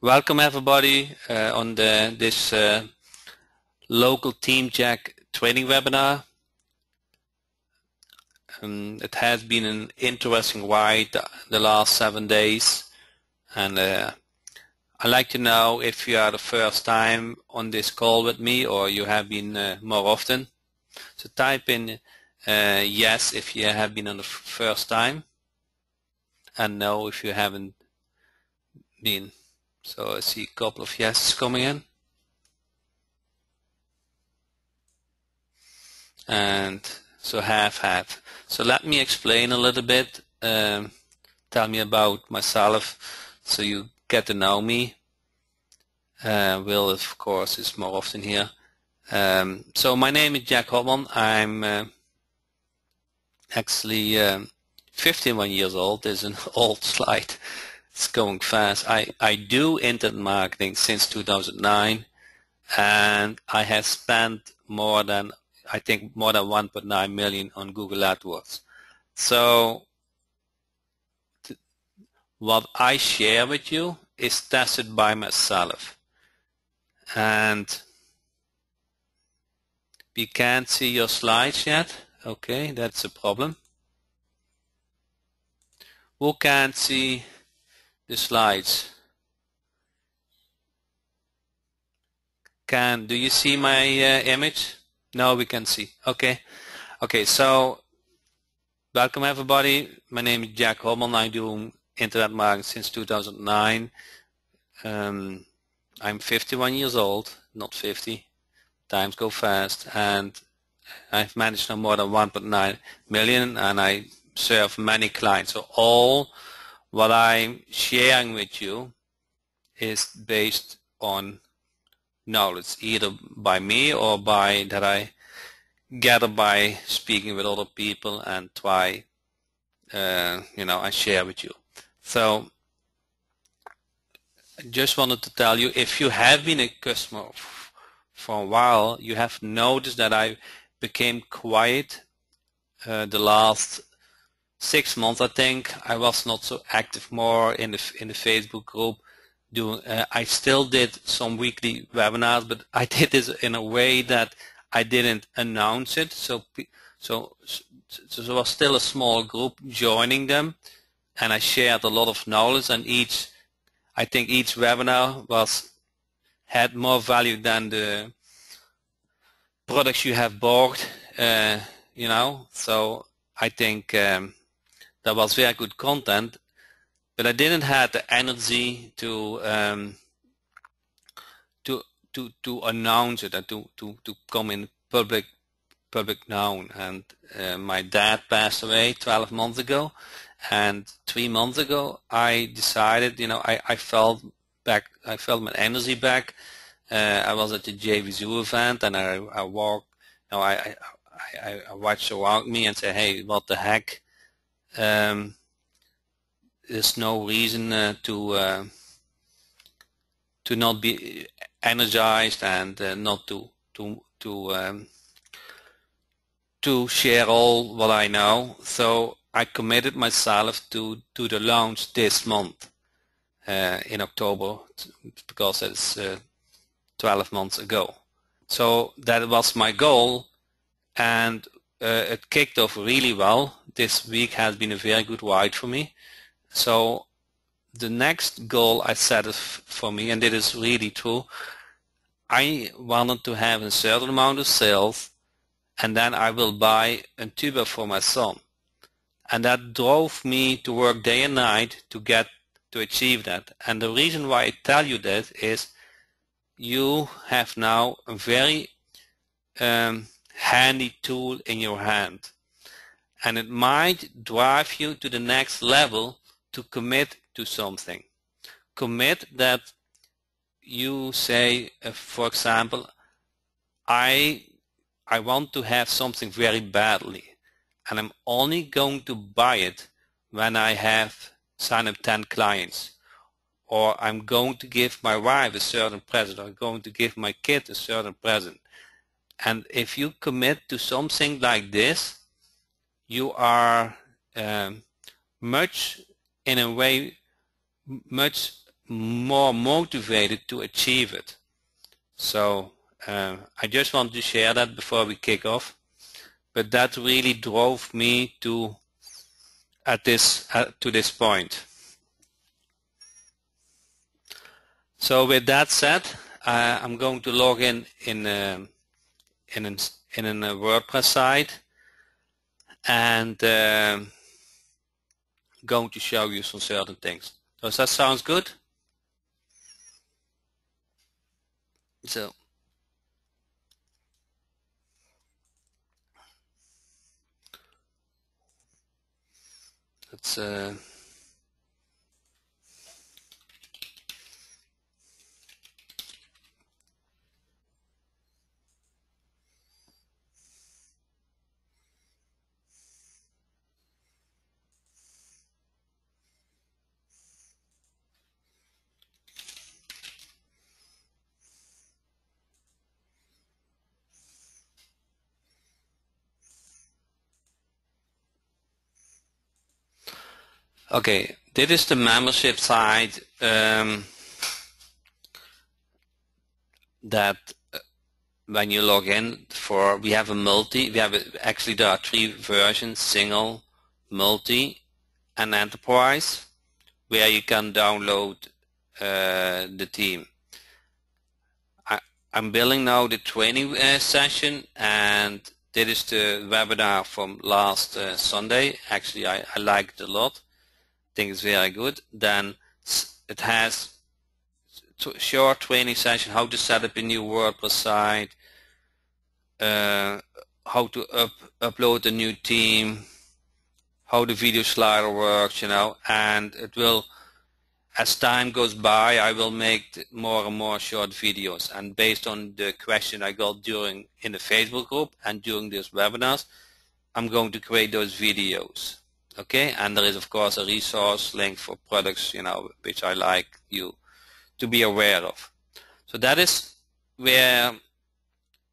Welcome everybody on this local TeamJack training webinar. It has been an interesting ride the last 7 days, and I'd like to know if you are the first time on this call with me or you have been more often. So type in yes if you have been on the first time, and no if you haven't been. So I see a couple of yeses coming in. And so have. So let me explain a little bit. Tell me about myself so you get to know me. Will, of course, is more often here. So my name is Jack Hopman. I'm actually 51 years old. There's an old slide. It's going fast. I do internet marketing since 2009, and I have spent more than 1.9 million on Google AdWords. So what I share with you is tested by myself, and we can't see your slides yet. Okay, that's a problem. Who can't see the slides? Do you see my image? No, we can see. Okay, so welcome everybody. My name is Jack Hopman. I do internet marketing since 2009. I'm 51 years old, not 50. Times go fast, and I've managed now more than 1.9 million, and I serve many clients. So all what I'm sharing with you is based on knowledge, either by me or by that I gather by speaking with other people and try, I share with you. So I just wanted to tell you, if you have been a customer for a while, you have noticed that I became quiet the last 6 months. I think I was not so active more in the Facebook group. I still did some weekly webinars, but I did this in a way that I didn't announce it. So there was still a small group joining them, and I shared a lot of knowledge. And I think each webinar had more value than the products you have bought. So I think that was very good content. But I didn't have the energy to announce it and to come in public known. And my dad passed away 12 months ago, and 3 months ago I decided, I felt my energy back. I was at the JVZoo event, and I walked, I watched around me and said, hey, what the heck? There's no reason to not be energized and not to share all what I know. So I committed myself to the launch this month in October, because it's 12 months ago. So that was my goal, and it kicked off really well. This week has been a very good ride for me. So the next goal I set for me, and it is really true, I wanted to have a certain amount of sales, and then I will buy a tuber for my son. And that drove me to work day and night to achieve that. And the reason why I tell you that is you have now a very handy tool in your hand, and it might drive you to the next level to commit to something. Commit that you say, for example, I want to have something very badly, and I'm only going to buy it when I have signed up 10 clients, or I'm going to give my wife a certain present, or I'm going to give my kid a certain present. And if you commit to something like this, you are much more motivated to achieve it. So I just want to share that before we kick off. But that really drove me to this point. So with that said, I'm going to log in a WordPress site, and going to show you some certain things. Does that sound good? So let's okay, this is the membership site that when you log in we have actually there are 3 versions: single, multi, and enterprise, where you can download the theme. I'm building now the training session, and this is the webinar from last Sunday. Actually, I liked it a lot. I think it's very good. Then it has short training session, how to set up a new WordPress site, how to upload a new theme, how the video slider works, and it will, as time goes by, I will make more and more short videos, and based on the question I got in the Facebook group and during these webinars, I'm going to create those videos. Okay, and there is of course a resource link for products, which I like you to be aware of. So that is where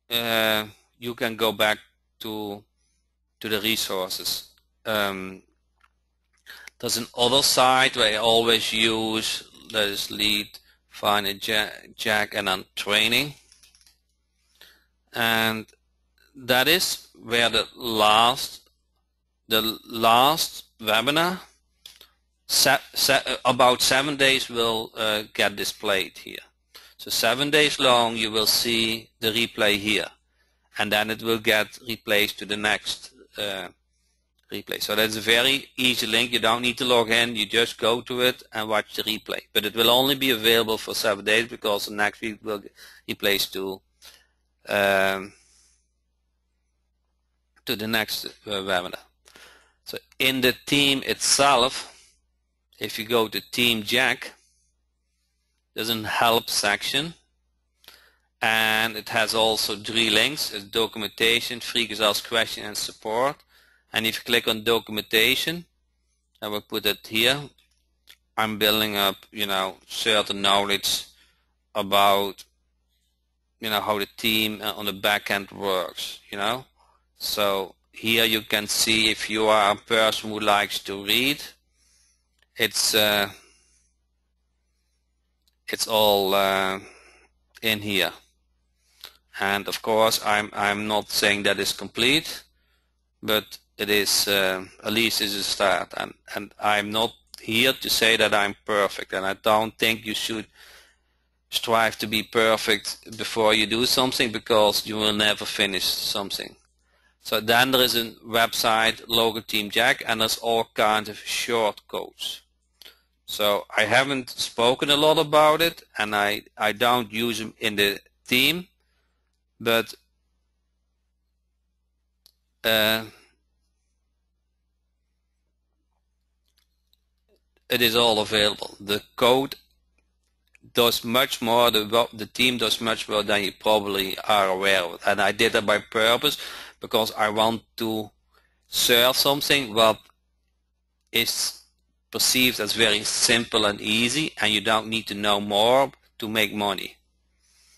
you can go back to the resources. There's another site where I always use, that is lead, find a jack, and then training. And that is where the last webinar, about 7 days, will get displayed here. So 7 days long you will see the replay here, and then it will get replaced to the next replay. So that's a very easy link. You don't need to log in. You just go to it and watch the replay. But it will only be available for 7 days, because the next week will replace to the next webinar. So in the theme itself, if you go to Theme Jack, there's a help section, and it has also 3 links: it's documentation, Freeca's question, and support. And if you click on documentation, I will put it here. I'm building up, certain knowledge about, how the theme on the back end works, So here you can see, if you are a person who likes to read, it's all in here. And of course, I'm not saying that is complete, but it is, at least it's a start, and I'm not here to say that I'm perfect, and I don't think you should strive to be perfect before you do something, because you will never finish something. So then there is a website, Logo Theme Jack, and there's all kinds of shortcodes. So I haven't spoken a lot about it, and I don't use them in the theme, but it is all available. The code does much more, the theme does much more than you probably are aware of. And I did that by purpose, because I want to serve something what is perceived as very simple and easy, and you don't need to know more to make money.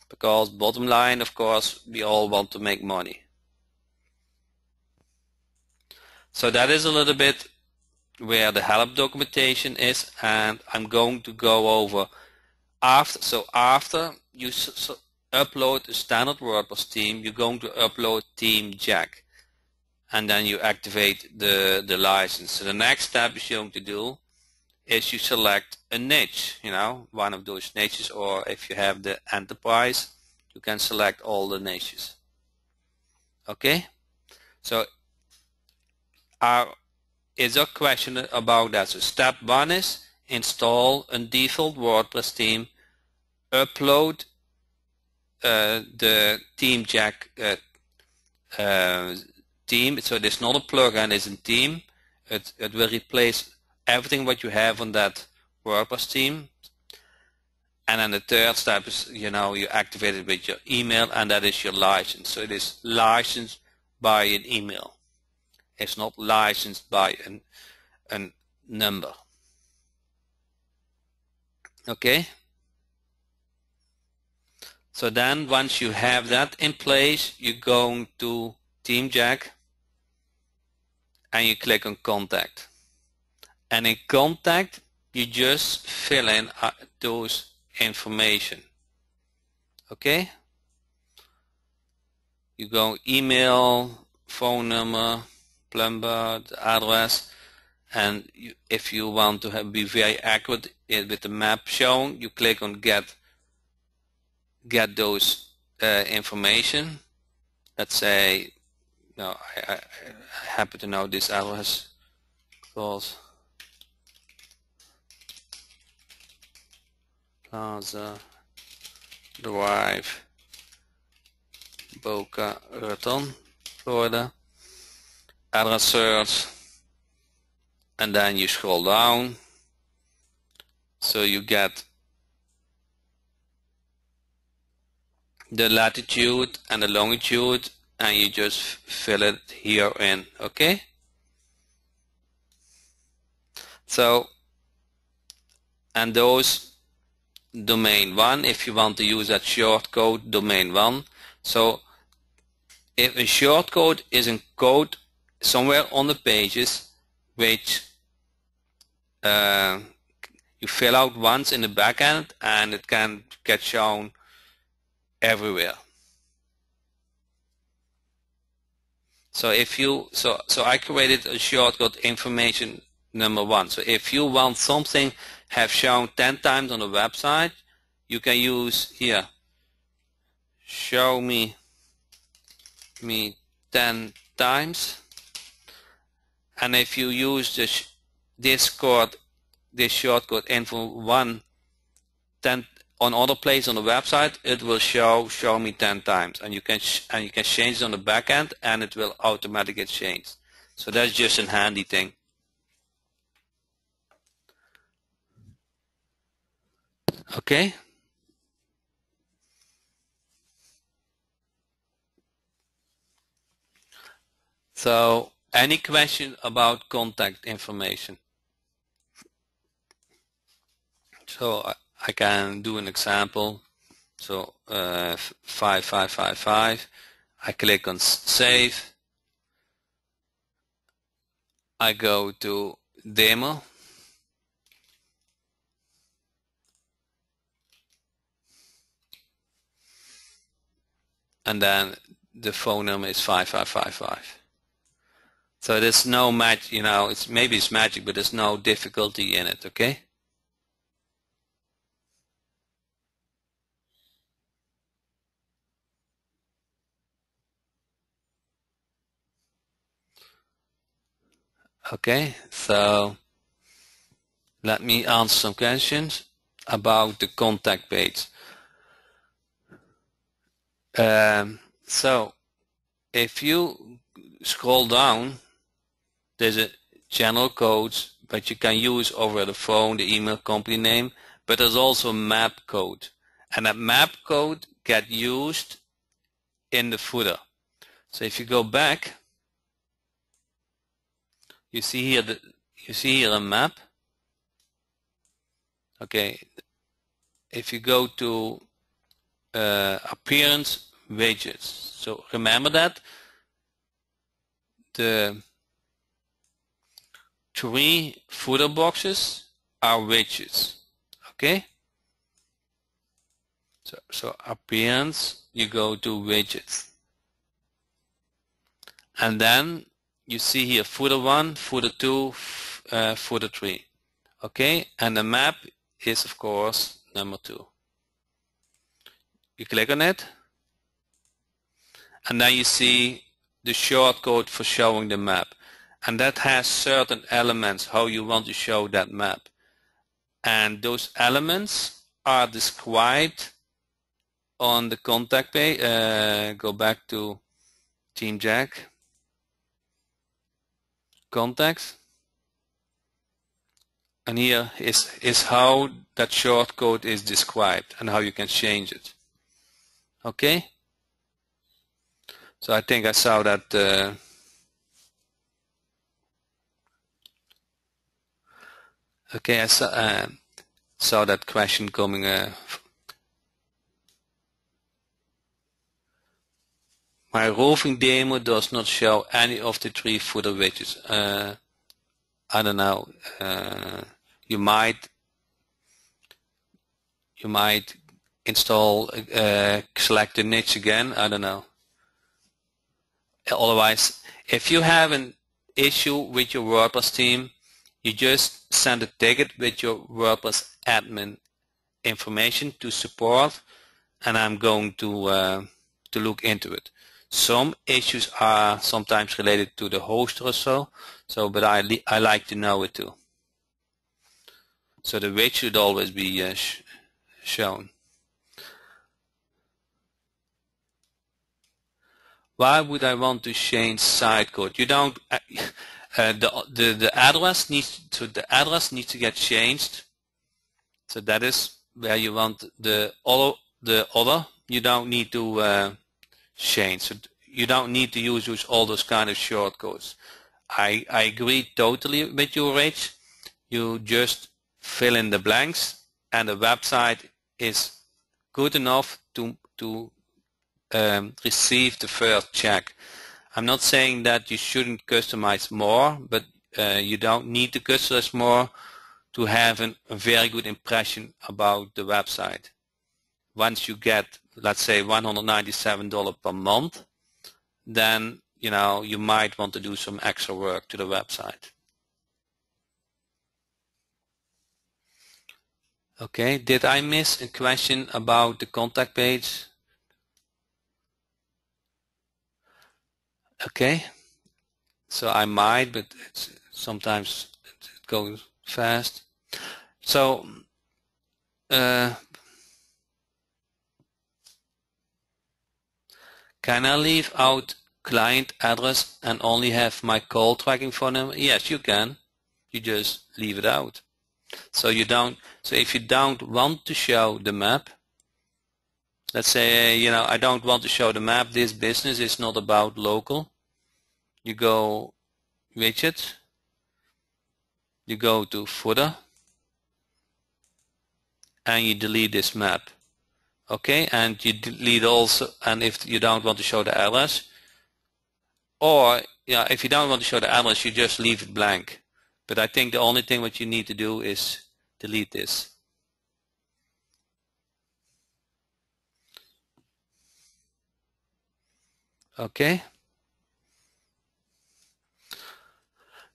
Because bottom line, of course, we all want to make money. So that is a little bit where the help documentation is, and I'm going to go over after you upload a standard WordPress theme, you're going to upload Theme Jack, and then you activate the license. So the next step you're going to do is you select a niche, one of those niches, or if you have the enterprise, you can select all the niches. Okay, so is a question about that. So step 1 is install a default WordPress theme, upload the Theme Jack theme. So it's not a plugin, it's a theme. It will replace everything what you have on that WordPress theme. And then the third step is, you activate it with your email, and that is your license. So it is licensed by an email. It's not licensed by a number. Okay? So then once you have that in place, you go to Theme Jack and you click on Contact. And in Contact, you just fill in those information. Okay? You go email, phone number, plumber, the address, and if you want to be very accurate with the map shown, you click on get those information. Let's say, no, I happen to know this address because Plaza Drive, Boca Raton, Florida. Address search, and then you scroll down, so you get the latitude and the longitude, and you just fill it here in. Okay, so, and those domain 1, if you want to use that shortcode domain 1. So if a shortcode is a code somewhere on the pages which you fill out once in the backend, and it can get shown everywhere. So if you so I created a shortcode information number 1. So if you want something have shown 10 times on the website, you can use here, show me 10 times. And if you use this shortcode info 1 10 on other places on the website, it will show me 10 times, and you can change it on the back end, and it will automatically change. So that's just a handy thing. Okay. So any question about contact information? So I can do an example. So 5555, I click on save. I go to demo. And then the phone number is 5555. So there's no magic, maybe it's magic, but there's no difficulty in it, okay? Okay, so let me answer some questions about the contact page. So if you scroll down, there's a general code that you can use over the phone, the email, company name, but there's also a map code, and that map code gets used in the footer. So if you go back, you see here a map. Okay, if you go to appearance widgets, so remember that the 3 footer boxes are widgets. Okay, So appearance, you go to widgets. And then you see here footer 1, footer 2, footer 3. Okay, and the map is of course number 2. You click on it, and then you see the shortcode for showing the map. And that has certain elements how you want to show that map. And those elements are described on the contact page. Go back to Team Jack. Contacts. And here is how that shortcode is described and how you can change it. Okay? So I think I saw that okay, I saw that question coming. My roofing demo does not show any of the 3 footer widgets. I don't know. You might install select the niche again. I don't know. Otherwise, if you have an issue with your WordPress team, you just send a ticket with your WordPress admin information to support, and I'm going to look into it. Some issues are sometimes related to the host or so, but I like to know it too. So the widget should always be shown. Why would I want to change site code? You don't. The address needs to get changed. So that is where you want the other. You don't need to change. So you don't need to use all those kind of shortcodes. I agree totally with you, Rich. You just fill in the blanks, and the website is good enough to receive the first check. I'm not saying that you shouldn't customize more, but you don't need to customize more to have a very good impression about the website. Once you get, let's say, $197 per month, then you might want to do some extra work to the website. Okay, did I miss a question about the contact page? Okay, so I might, but sometimes it goes fast. So can I leave out client address and only have my call tracking phone number? Yes, you can. You just leave it out. So if you don't want to show the map, let's say I don't want to show the map. This business is not about local. You go widget, you go to footer, and you delete this map. Okay, and you delete also, and if you don't want to show the address, or if you don't want to show the address, you just leave it blank. But I think the only thing what you need to do is delete this. Okay.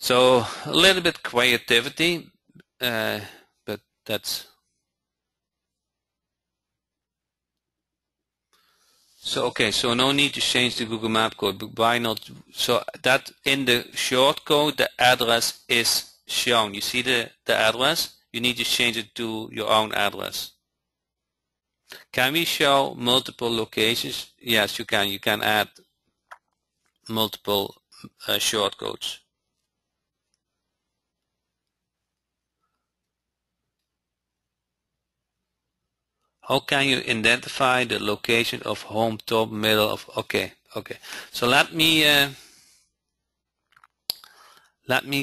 So a little bit creativity, but that's so okay. So no need to change the Google Map code, but why not? So that in the shortcode the address is shown. You see the address? You need to change it to your own address. Can we show multiple locations? Yes, you can. You can add multiple shortcodes. How can you identify the location of home, top, middle of? Okay. So let me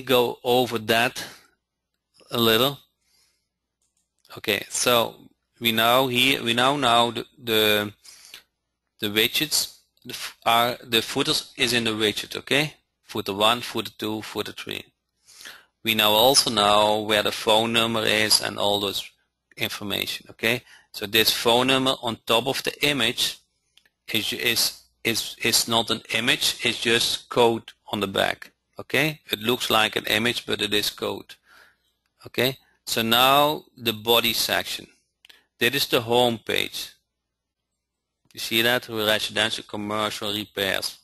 go over that a little. Okay. So we now know the widgets are the footers is in the widget. Okay. Footer 1, footer 2, footer 3. We now also know where the phone number is and all those information. Okay. So this phone number on top of the image is not an image, it's just code on the back. Okay, it looks like an image, but it is code. Okay, so now the body section. This is the home page. You see that? Residential commercial repairs.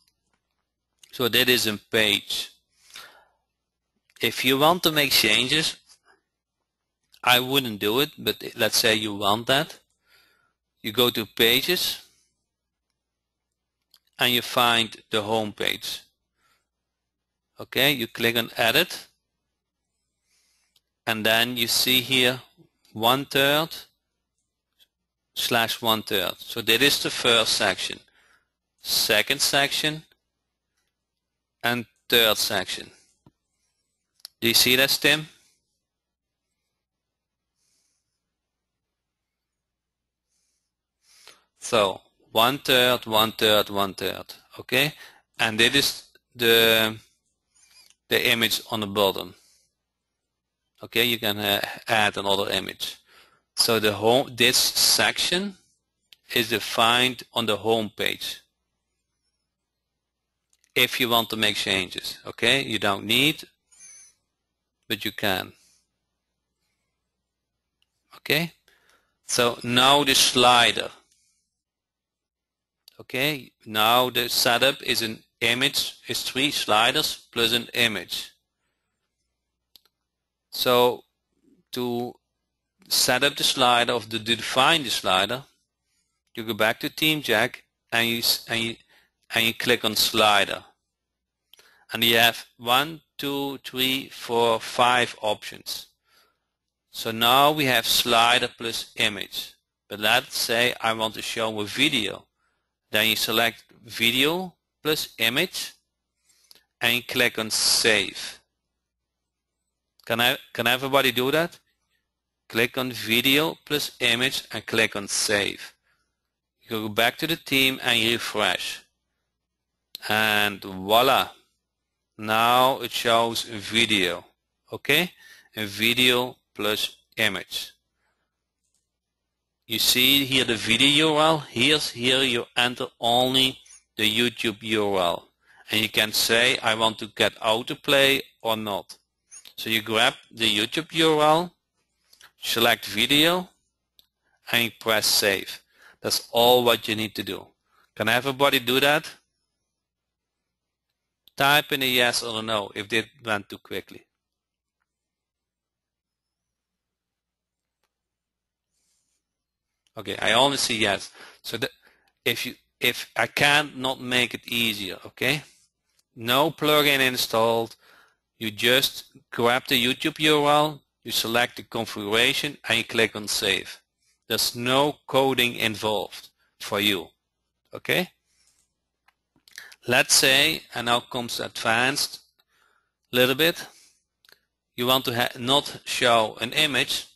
So that is a page. If you want to make changes, I wouldn't do it, but let's say you want that. You go to pages and you find the home page. Okay, you click on edit and then you see here 1/3 / 1/3. So that is the first section, second section and third section. Do you see that, Tim? So 1/3, 1/3, 1/3. Okay, and that is the image on the bottom. Okay, you can add another image. So this section is defined on the home page. If you want to make changes, okay, you don't need, but you can. Okay, so now the slider. Okay, now the setup is an image, is 3 sliders plus an image. So to set up the slider, or to define the slider, you go back to TeamJack and you click on slider, and you have 1, 2, 3, 4, 5 options. So now we have slider plus image. But let's say I want to show a video. Then you select video plus image and you click on save. Can everybody do that? Click on video plus image and click on save. You go back to the team and you refresh. And voila. Now it shows video. Okay? A video plus image. You see here the video URL. Here you enter only the YouTube URL. And you can say I want to get autoplay or not. So you grab the YouTube URL, select video, and you press save. That's all what you need to do. Can everybody do that? Type in a yes or a no if this went too quickly. Okay, I only see yes. So if I can't not make it easier, okay? No plugin installed. You just grab the YouTube URL, you select the configuration, and you click on save. There's no coding involved for you. Okay? Let's say, and now comes advanced a little bit, you want to not show an image,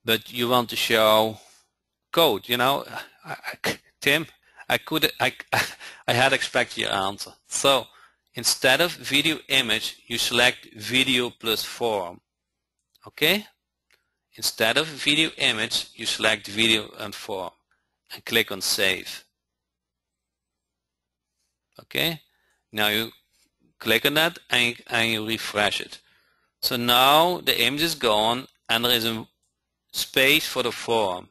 but you want to show code. You know, Tim, I had expected your answer. So instead of video image, you select video plus form. Okay? Instead of video image, you select video and form and click on save. Okay? Now you click on that and you refresh it. So now the image is gone and there is a space for the form.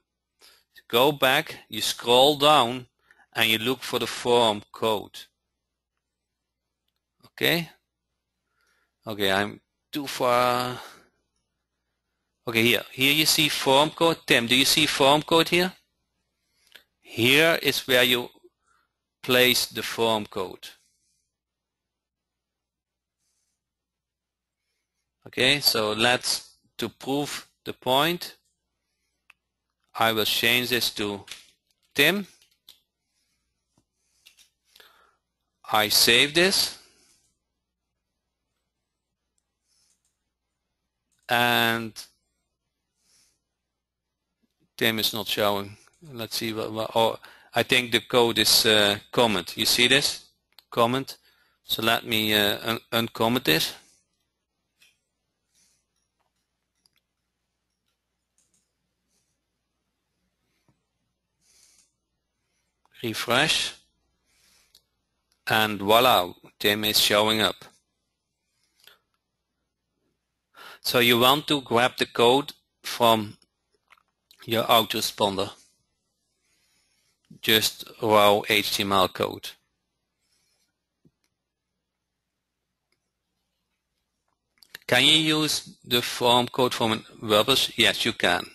Go back, you scroll down and you look for the form code. Okay? Okay, I'm too far. Okay, here you see form code. Tim, do you see form code here? Here is where you place the form code. Okay, so to prove the point, I will change this to Tim. I save this. And Tim is not showing. Let's see oh, I think the code is comment. You see this? Comment. So let me uncomment this. refresh, and voila, Tim is showing up. So you want to grab the code from your autoresponder, just raw HTML code. Can you use the form code from WordPress? Yes, you can.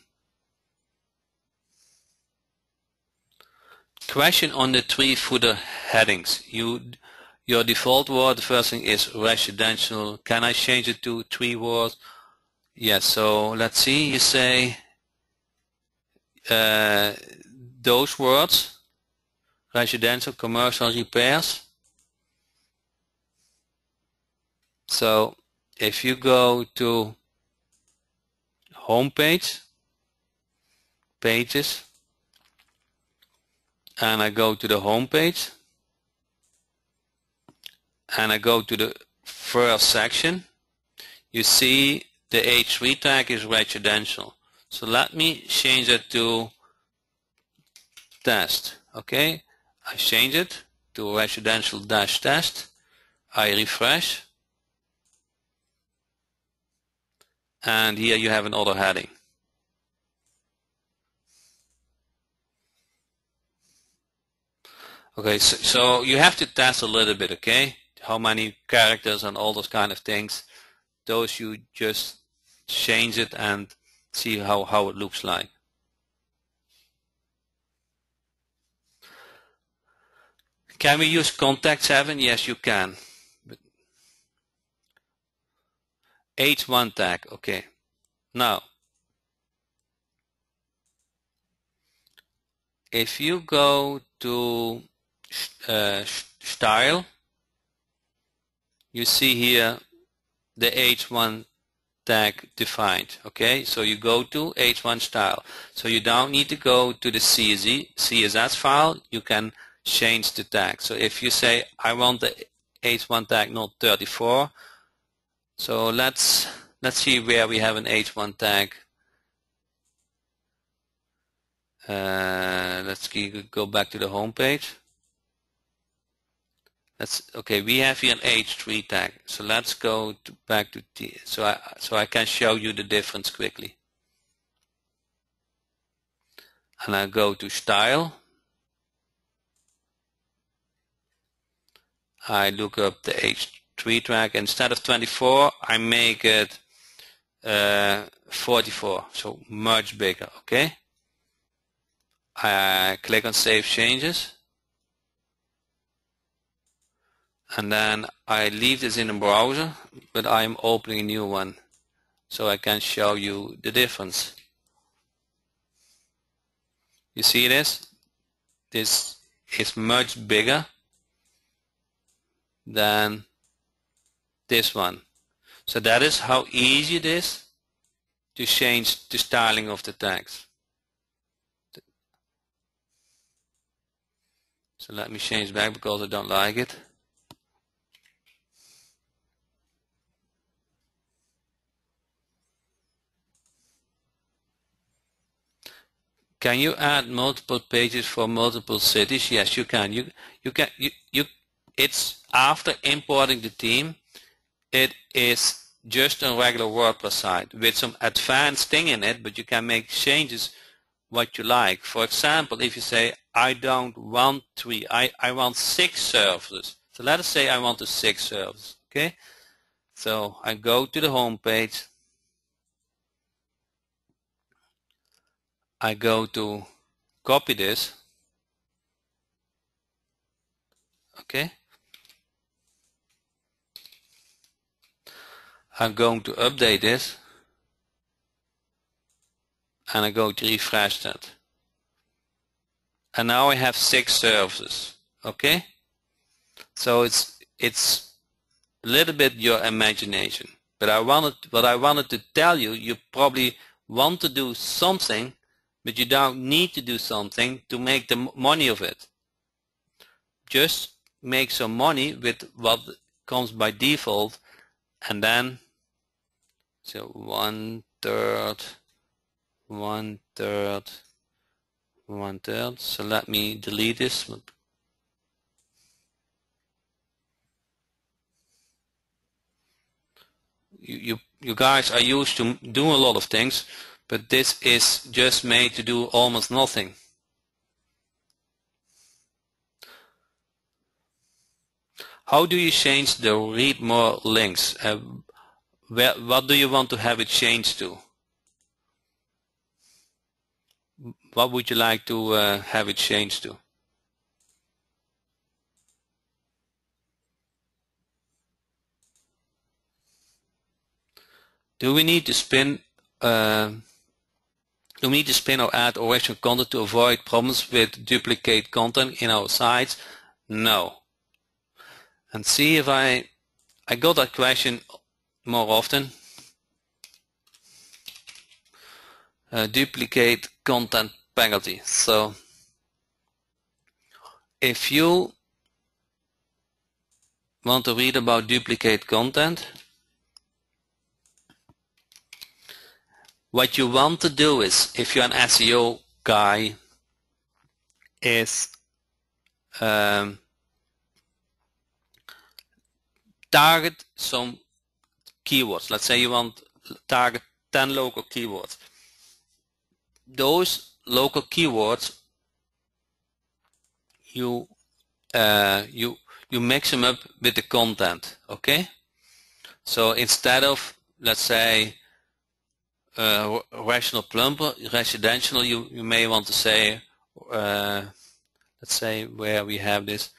Question on the 3 footer headings. Your default word, the first thing is residential. Can I change it to 3 words? Yes, so let's see, you say those words, residential, commercial, repairs. So if you go to homepage, pages, and I go to the homepage, and I go to the first section, you see the H3 tag is residential. So let me change it to test. Okay, I change it to residential-test. I refresh, and here you have another heading. Okay, so you have to test a little bit, okay? How many characters and all those kind of things. Those you just change it and see how it looks like. Can we use contact 7? Yes, you can. But H1 tag, okay. Now, if you go to style, you see here the H1 tag defined. Okay, so you go to H1 style. So you don't need to go to the CSS file. You can change the tag. So if you say I want the H1 tag not 34, so let's see where we have an H1 tag. Let's go back to the home page. Okay, we have here an H3 tag. So let's go back to T, so I can show you the difference quickly. And I go to style. I look up the H3 tag. Instead of 24, I make it 44, so much bigger. Okay. I click on Save Changes. And then I leave this in the browser, but I'm opening a new one so I can show you the difference. You see this? This is much bigger than this one. So that is how easy it is to change the styling of the tags. So let me change back because I don't like it. Can you add multiple pages for multiple cities? Yes, you can. It's after importing the theme. It is just a regular WordPress site with some advanced thing in it, but you can make changes what you like. For example, if you say I don't want 3, I want 6 services. So let us say I want 6 services. Okay. So I go to the home page. I go to copy this. Okay. I'm going to update this. And I go to refresh that. And now I have 6 services. Okay. So it's a little bit your imagination. But what I wanted to tell you, you probably want to do something, but you don't need to do something to make the money of it. Just make some money with what comes by default, and then so 1/3, 1/3, 1/3. So let me delete this. You guys are used to doing a lot of things, but this is just made to do almost nothing. How do you change the read more links? What do you want to have it changed to? What would you like to have it changed to? Do we need to spin or add original content to avoid problems with duplicate content in our sites? No. And see if I got that question more often. Duplicate content penalty. So if you want to read about duplicate content, what you want to do is, if you're an SEO guy, is target some keywords. Let's say you want to target 10 local keywords. Those local keywords, you mix them up with the content, okay? So instead of, let's say, rational plumber, residential, you may want to say, let's say where we have this,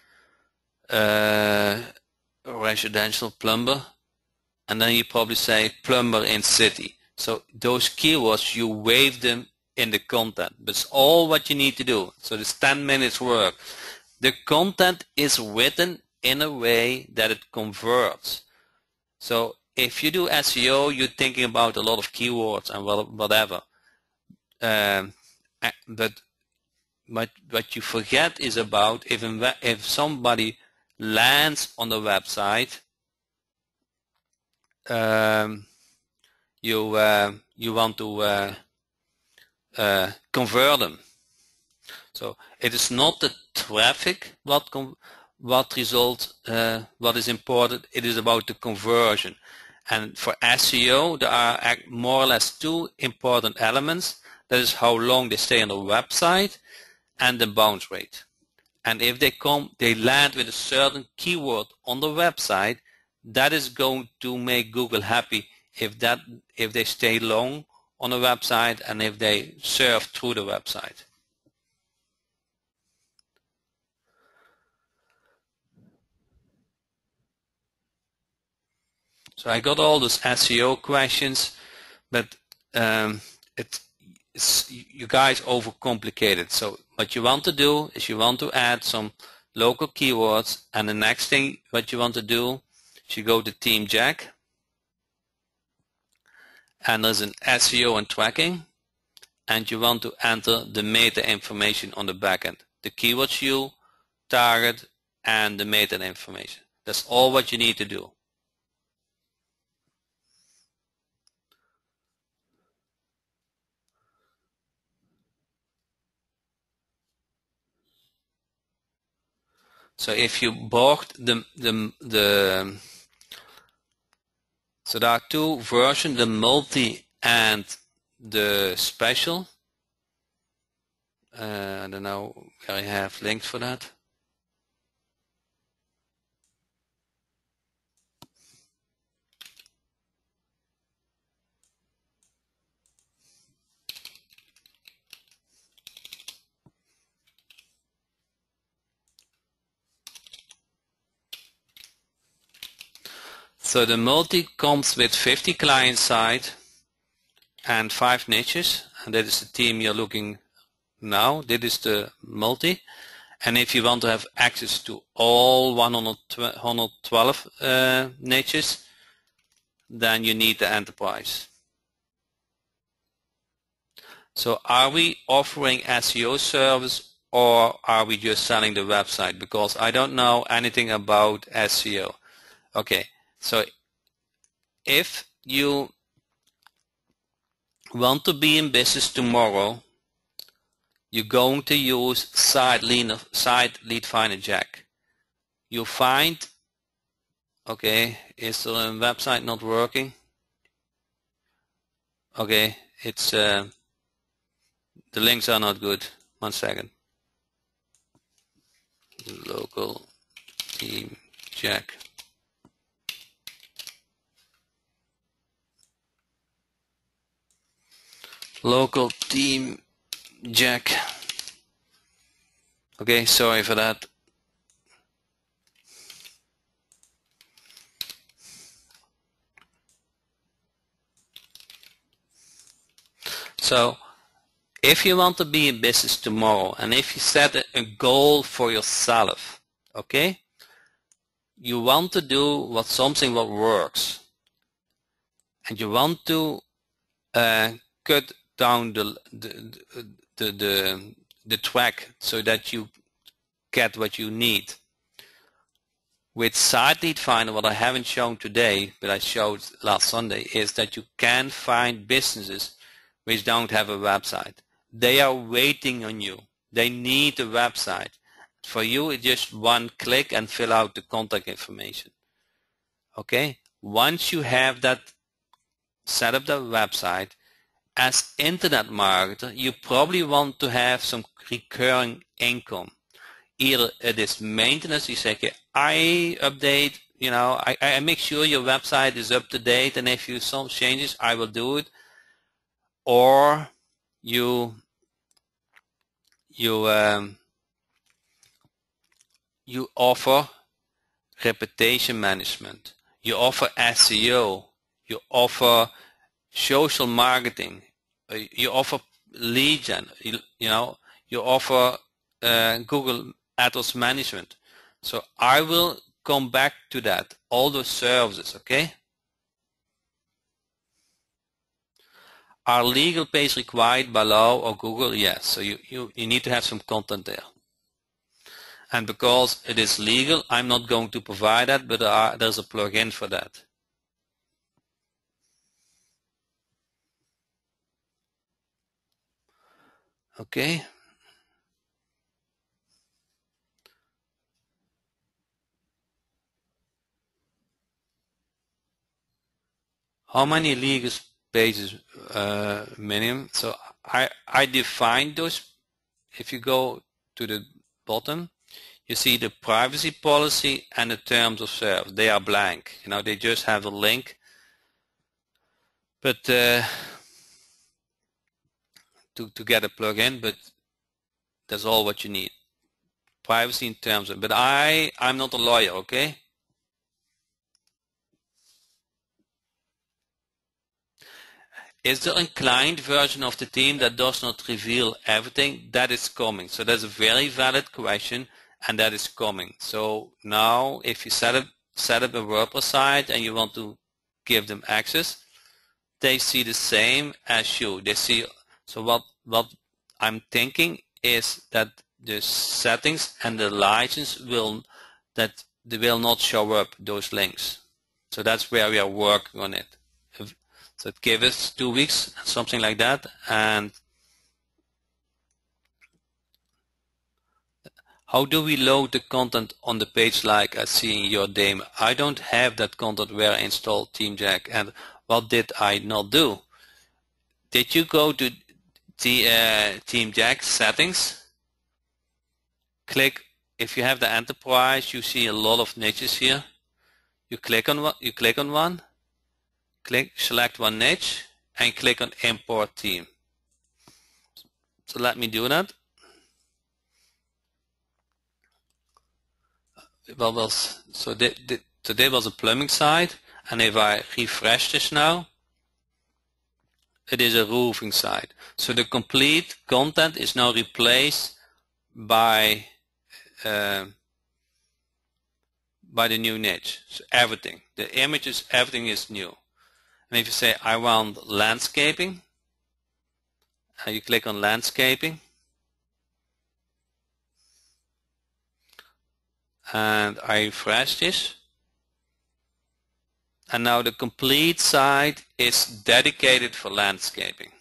residential plumber, and then you probably say plumber in city. So those keywords, you wave them in the content. That's all what you need to do. So it's 10 minutes work. The content is written in a way that it converts. So if you do SEO, you're thinking about a lot of keywords and whatever. But what you forget is about if somebody lands on the website, you want to convert them. So it is not the traffic what is important. It is about the conversion. And for SEO, there are more or less two important elements. That is how long they stay on the website and the bounce rate. And if they land with a certain keyword on the website, that is going to make Google happy if they stay long on the website and if they surf through the website. So I got all those SEO questions, but you guys overcomplicate it. So what you want to do is you want to add some local keywords, and the next thing what you want to do is you go to Team Jack, and there's an SEO and tracking, and you want to enter the meta information on the backend, the keywords you target and the meta information. That's all what you need to do. So if you bought so there are two versions, the multi and the special. I don't know where I have links for that. So the multi comes with 50 client side and 5 niches, and that is the team you're looking now. This is the multi, and if you want to have access to all 112 niches, then you need the enterprise. So are we offering SEO service or are we just selling the website? Because I don't know anything about SEO. Okay. So if you want to be in business tomorrow, you're going to use Site Lead Finder Jack. You find, okay, is the website not working? Okay, it's the links are not good. 1 second. Local team Jack. Local team Jack. Okay, sorry for that. So if you want to be in business tomorrow, and if you set a goal for yourself, okay, you want to do something what works, and you want to cut down the track so that you get what you need. With Site Lead Finder, what I haven't shown today, but I showed last Sunday, is that you can find businesses which don't have a website. They are waiting on you. They need a website. For you, it's just one click and fill out the contact information. Okay? Once you have that, set up the website, as internet marketer, you probably want to have some recurring income. Either it is maintenance, you say, okay, I update, you know, I make sure your website is up to date, and if you some changes, I will do it. Or you offer reputation management, you offer SEO, you offer social marketing, you offer lead gen, you know, you offer Google AdWords management. So I will come back to that, all those services, okay? Are legal pays required by law or Google? Yes, so you need to have some content there. And because it is legal, I'm not going to provide that, but there's a plugin for that. Okay. How many legal pages minimum? So I define those. If you go to the bottom, you see the privacy policy and the terms of service. They are blank. You know, they just have a link. But to get a plugin, but that's all what you need. Privacy in terms of. But I'm not a lawyer, okay? Is there a client version of the team that does not reveal everything? That is coming. So that's a very valid question, and that is coming. So now if you set up a WordPress site and you want to give them access, they see the same as you. They see. So what I'm thinking is that the settings and the license will not show up those links. So that's where we are working on it. So give us 2 weeks, something like that. And how do we load the content on the page like I see in your demo? I don't have that content where I installed TeamJack. And what did I not do? Did you go to the TeamJack settings? Click, if you have the enterprise, you see a lot of niches here. You click on one. Select one niche and click on import theme. So let me do that. So there was a plumbing site, and if I refresh this now, it is a roofing site. So the complete content is now replaced by the new niche. So everything, the images, everything is new. And if you say I want landscaping, and you click on landscaping, and I refresh this, and now the complete site is dedicated for landscaping.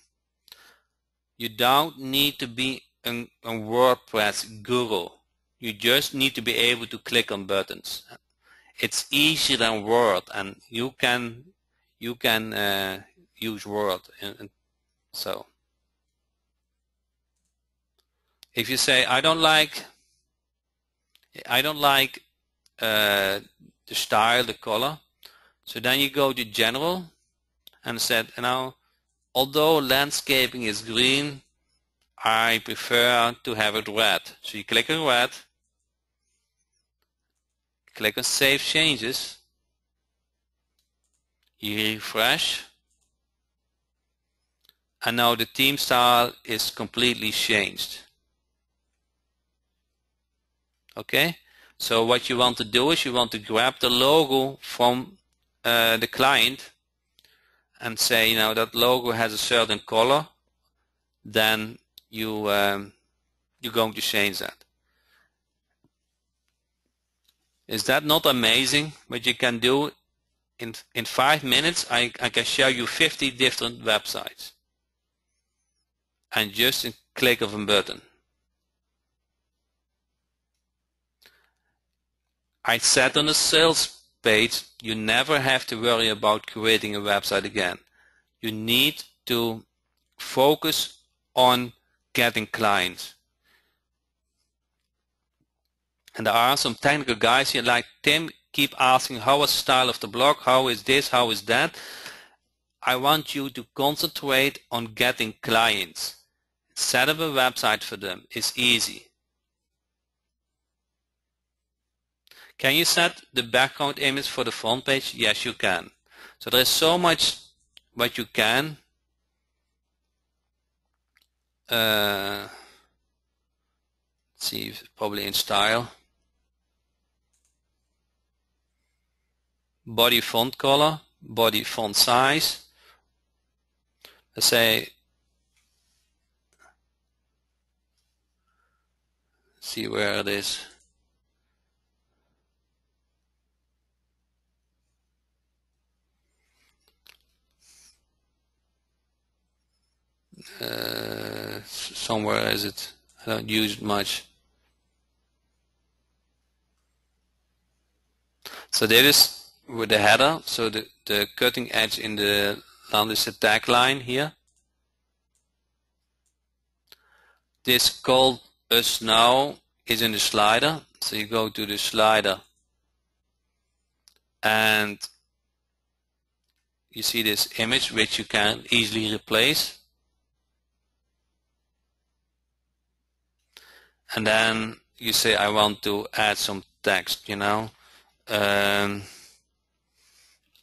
You don't need to be a WordPress guru. You just need to be able to click on buttons. It's easier than Word, and you can use Word. And so if you say I don't like the style, the color, so then you go to General and said, now although landscaping is green, I prefer to have it red. So you click on red, click on Save Changes, you refresh, and now the theme style is completely changed. Okay, so what you want to do is you want to grab the logo from the client and say, you know, that logo has a certain color, then you're going to change that. Is that not amazing what you can do? In 5 minutes I can show you 50 different websites, and just a click of a button. I said on the sales page, you never have to worry about creating a website again. You need to focus on getting clients. And there are some technical guys here like Tim keep asking, how is the style of the blog, how is this, how is that? I want you to concentrate on getting clients. Set up a website for them. It's easy. Can you set the background image for the front page? Yes, you can. So there is so much what you can. See, probably in style. Body font color, body font size. Let's say, see where it is. Somewhere is it? I don't use it much. So there is with the header, so the cutting edge in the Landis tagline here. This call us now is in the slider, so you go to the slider and you see this image which you can easily replace, and then you say I want to add some text, you know,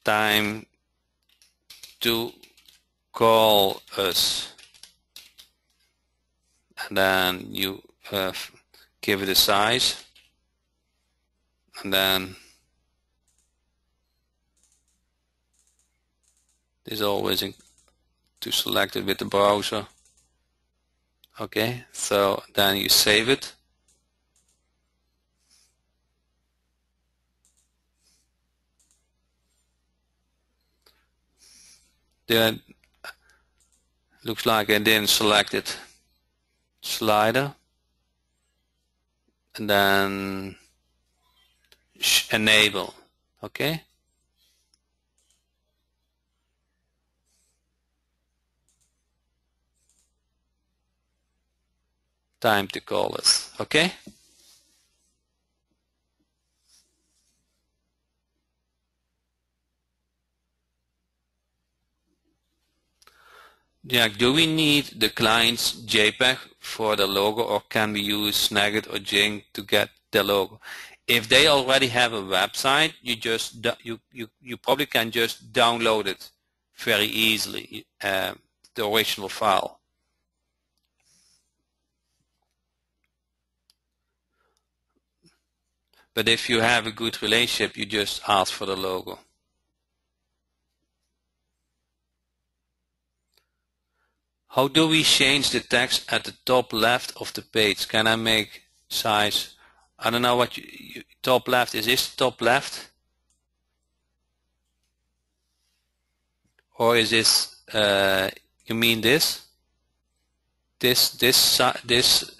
time to call us, and then you give it a size, and then this always to select it with the browser. Okay, so then you save it. Then looks like I didn't select it. Slider, and then enable. Okay. Time to call us. Okay. Yeah, do we need the client's JPEG for the logo, or can we use Snagit or Jing to get the logo? If they already have a website, you probably can just download it very easily, the original file. But if you have a good relationship, you just ask for the logo. How do we change the text at the top left of the page? Can I make size? I don't know what top left is. This top left, or is this? You mean this? this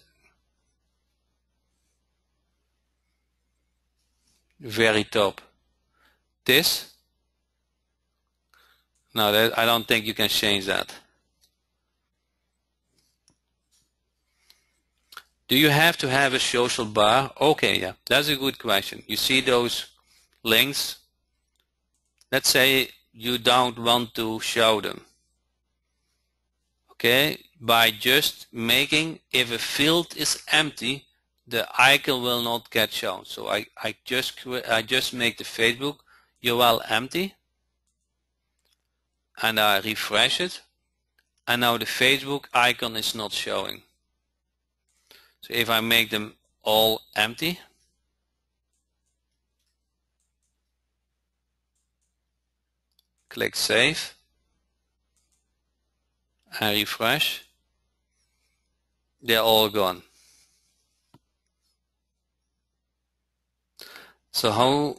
very top. This? No, I don't think you can change that. Do you have to have a social bar? Okay, yeah, that's a good question. You see those links? Let's say you don't want to show them. Okay, by just making, if a field is empty, the icon will not get shown. So I just make the Facebook URL empty, and I refresh it, and now the Facebook icon is not showing. So if I make them all empty, click Save, and refresh, they're all gone. So how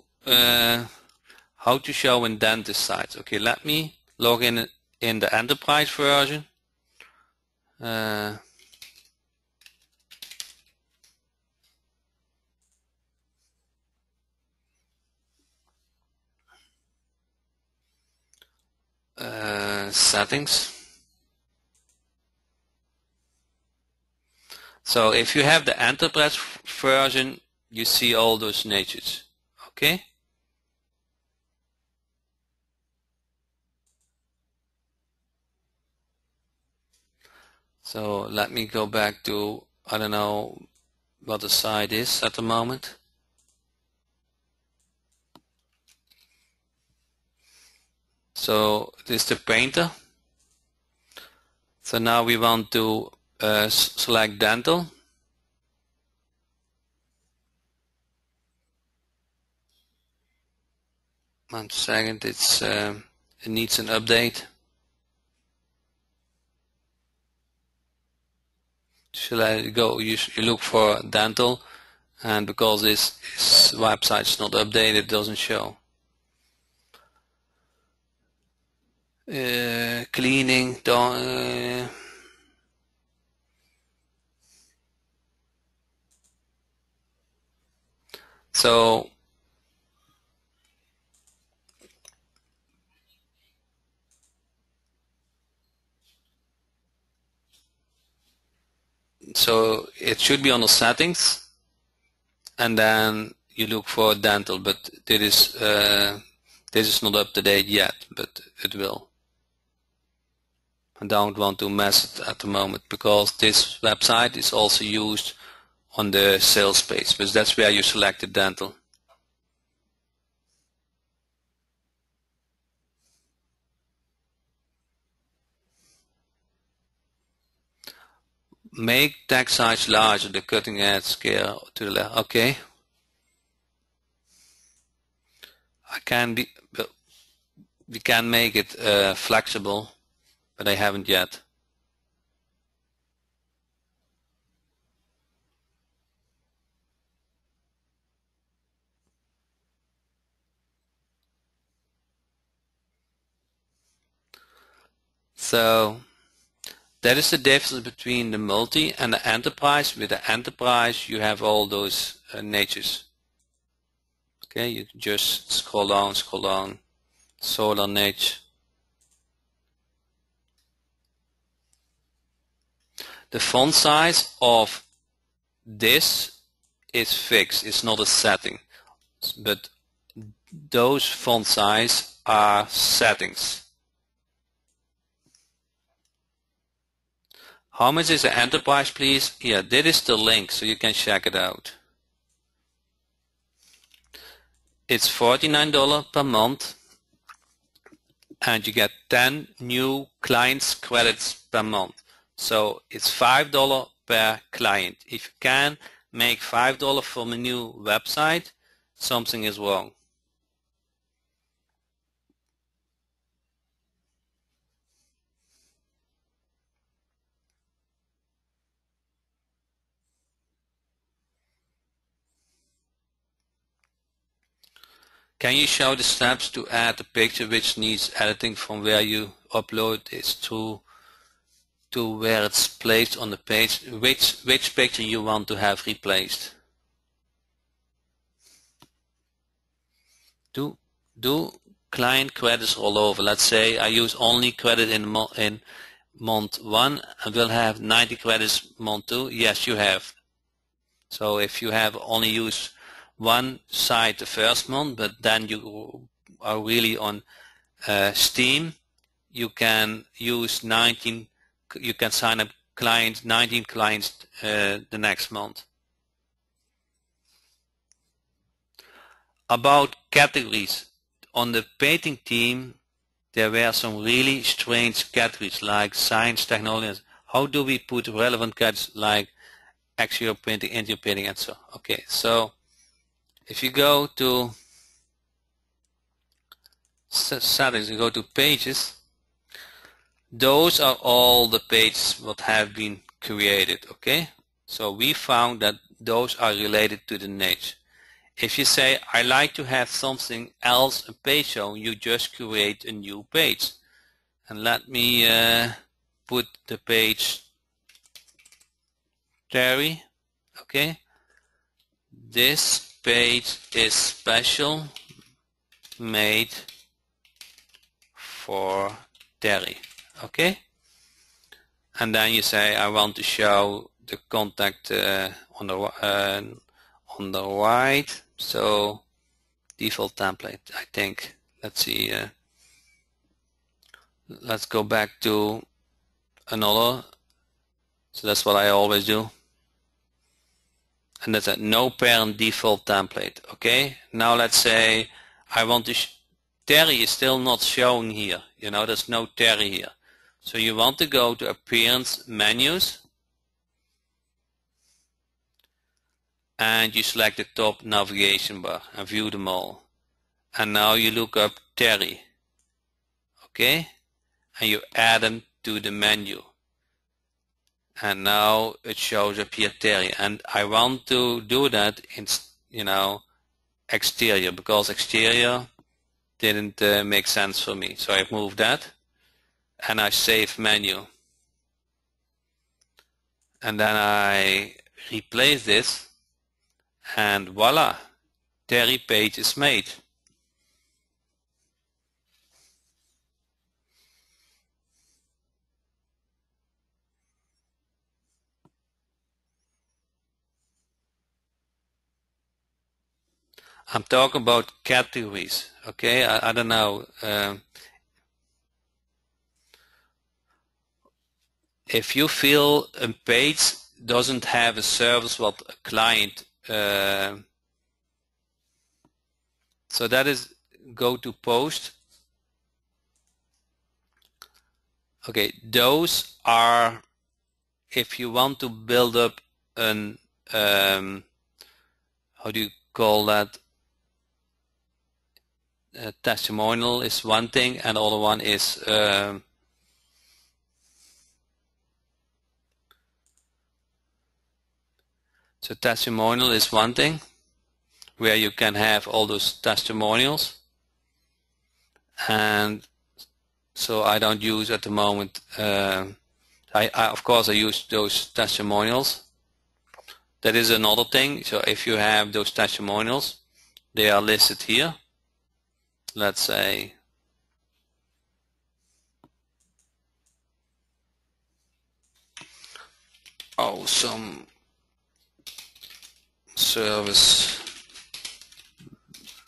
to show indented sites? Okay, let me log in the enterprise version. Settings. So if you have the enterprise version, you see all those niches. Okay. So let me go back to, I don't know what the site is at the moment. So this is the painter. So now we want to select dental. One second, it needs an update. Should I go? You look for dental, and because this website is not updated, it doesn't show. Cleaning, so it should be on the settings, and then you look for dental, but this is not up to date yet, but it will. I don't want to mess it at the moment because this website is also used on the sales page, because that's where you select the dental. Make text size larger, the cutting edge scale to the left. Okay. We can make it flexible, but I haven't yet. So that is the difference between the multi and the enterprise. With the enterprise, you have all those niches. Okay, you just scroll down, solar niche. The font size of this is fixed, it's not a setting, but those font size are settings. How much is the enterprise, please? Yeah, that is the link, so you can check it out. It's $49 per month, and you get 10 new clients credits per month. So it's $5 per client. If you can make $5 from a new website, something is wrong. Can you show the steps to add a picture which needs editing from where you upload it to to where it's placed on the page, which picture you want to have replaced. Do client credits all over. Let's say I use only credit in month 1 and will have 90 credits month 2. Yes, you have. So if you have only used one site the first month, but then you are really on Steam, you can use 19. You can sign up 19 clients the next month. About categories. On the painting team, there were some really strange categories like science, technology. How do we put relevant categories like exterior painting, interior painting, and so on? Okay, so if you go to settings, you go to pages, those are all the pages that have been created. Okay, so we found that those are related to the niche. If you say, I like to have something else, a page shown, you just create a new page. And let me put the page Terry. Okay. This page is special, made for Terry. Okay. And then you say, I want to show the contact on the right. So default template, I think. Let's see. Let's go back to another. So that's what I always do. And that's a no parent default template. Okay. Now let's say I want to. Terry is still not shown here. You know, there's no Terry here. So you want to go to Appearance menus. And you select the top navigation bar and view them all. And now you look up Terry. Okay? And you add them to the menu. And now it shows up here Terry. And I want to do that in, exterior, because exterior didn't make sense for me. So I moved that. And I save menu. And then I replace this. And voila, Terry page is made. I'm talking about categories, okay? I don't know. If you feel a page doesn't have a service what a client so that is go to post. Okay, those are if you want to build up an how do you call that? A testimonial is one thing, and the other one is so testimonial is one thing where you can have all those testimonials, and so I don't use at the moment of course I use those testimonials. That is another thing. So if you have those testimonials, they are listed here. Let's say awesome service,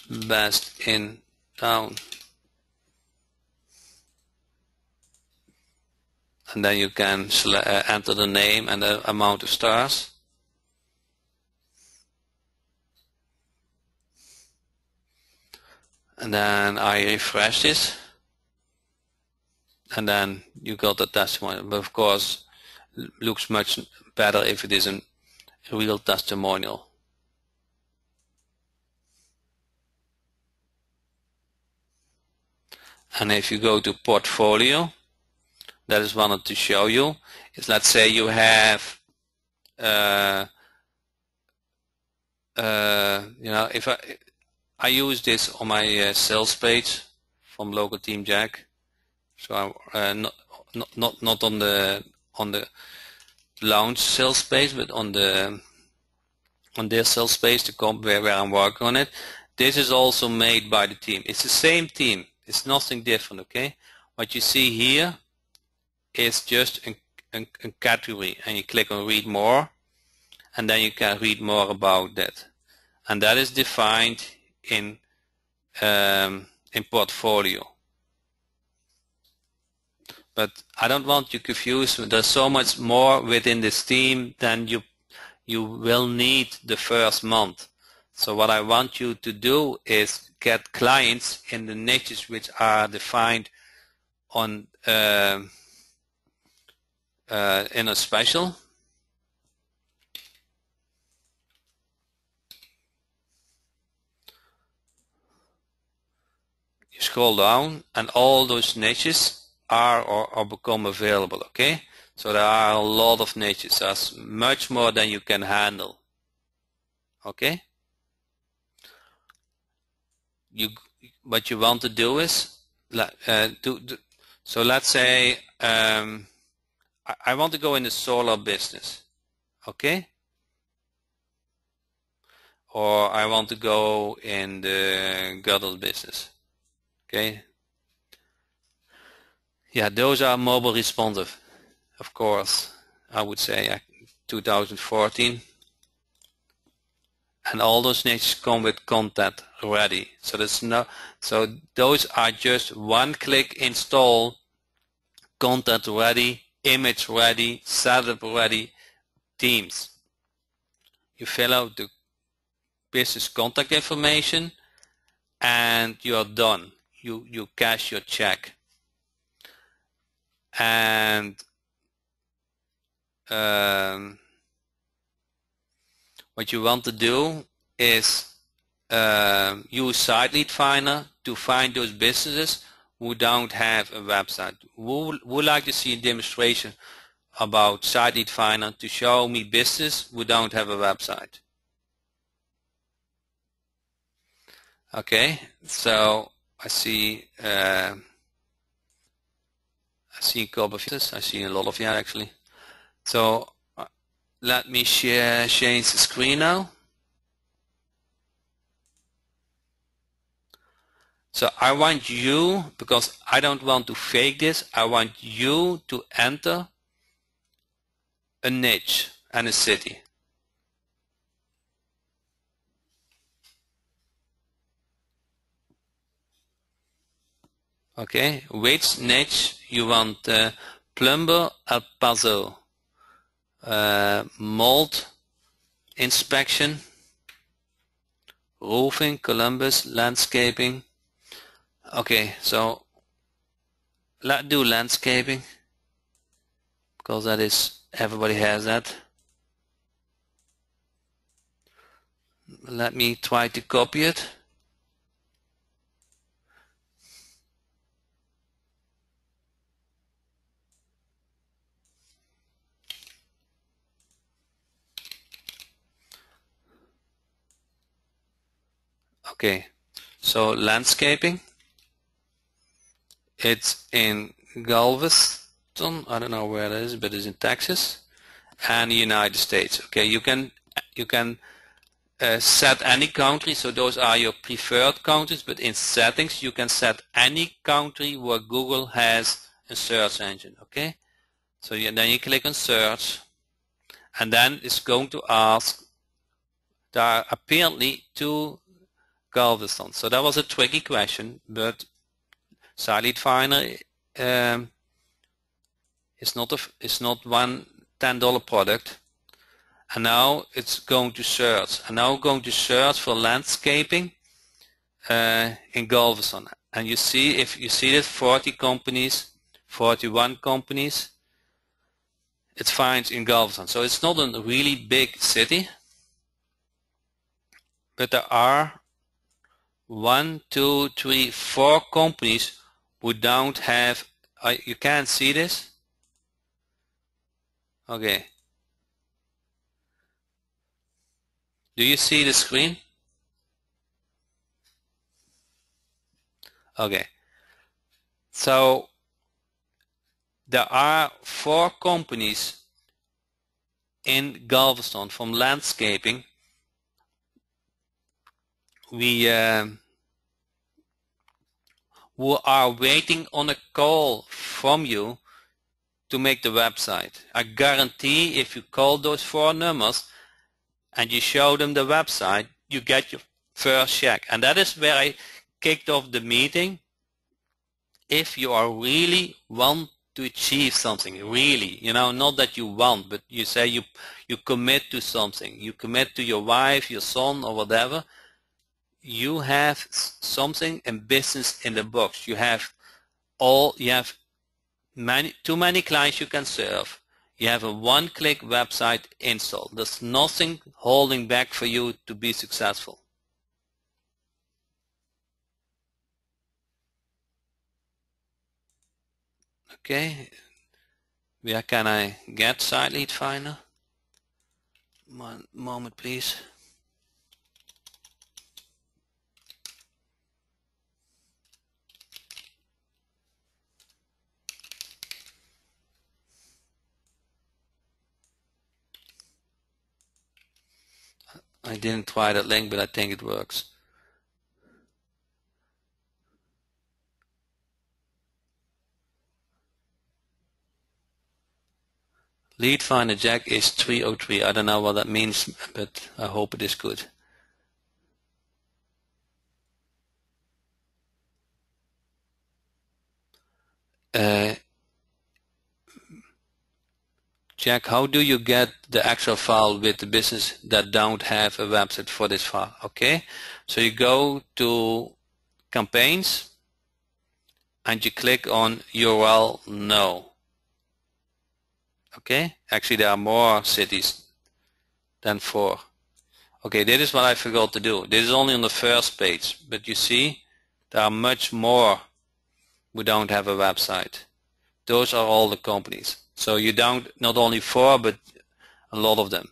best in town, and then you can enter the name and the amount of stars. And then I refresh this, and then you got the testimonial. But of course, it looks much better if it is a real testimonial. And if you go to portfolio, that is wanted to show you is, let's say you have if I use this on my sales page from local team Jack, so I'm not on the on the launch sales page, but on their sales page, where I'm working on it. This is also made by the team. It's the same team. It's nothing different, okay? What you see here is just a category, and you click on read more, and then you can read more about that. And that is defined in portfolio. But I don't want you confused. There's so much more within this team than you will need the first month. So what I want you to do is get clients in the niches which are defined on in a special. You scroll down, and all those niches are or become available. Okay, so there are a lot of niches. That's much more than you can handle. Okay. What you want to do is so let's say I want to go in the solar business, okay, or I want to go in the girdle business, okay. Yeah, those are mobile responsive, of course. I would say 2014. And all those niches come with content ready. So those are just one-click install, content ready, image ready, setup ready themes. You fill out the business contact information, and you're done. You cash your check. And what you want to do is use SiteLead Finder to find those businesses who don't have a website. Who would like to see a demonstration about SiteLead Finder to show me business who don't have a website? Okay, so I see a couple of this. I see a lot of you actually. So let me change the screen now. So I want you, because I don't want to fake this, I want you to enter a niche and a city. Okay, which niche you want? Plumber, El Paso, mold inspection, roofing, Columbus, landscaping. Okay, so let's do landscaping, because that is, everybody has that. Let me try to copy it. Okay, so landscaping, it's in Galveston, I don't know where it is, but it's in Texas and the United States. Okay, you can set any country, so those are your preferred countries, but in settings you can set any country where Google has a search engine. Okay, so then you click on search, and then it's going to ask, there are apparently 2 Galveston. So that was a tricky question, but SiteLead Finder is not one $10 product. And now it's going to search. And now going to search for landscaping in Galveston. And you see, if you see that 40 companies, 41 companies, it finds in Galveston. So it's not a really big city, but there are 1, 2, 3, 4 companies who don't have, you can't see this? Okay. Do you see the screen? Okay. So there are 4 companies in Galveston from landscaping. Who are waiting on a call from you to make the website. I guarantee if you call those 4 numbers and you show them the website, you get your first check. And that is where I kicked off the meeting. If you are really want to achieve something, really, not that you want, but you say you commit to something, you commit to your wife, your son, or whatever, you have something in business in the box. You have too many clients you can serve. You have a one-click website install. There's nothing holding back for you to be successful. Okay, where can I get Site Lead Finder? 1 moment, please. I didn't try that link, but I think it works. Lead Finder Jack is 303. I don't know what that means, but I hope it is good. Jack, how do you get the Excel file with the business that don't have a website for this file? Okay, so you go to campaigns and you click on URL no. Okay, actually there are more cities than 4. Okay, this is what I forgot to do. This is only on the first page, but you see there are much more who don't have a website. Those are all the companies. So you don't, not only 4, but a lot of them.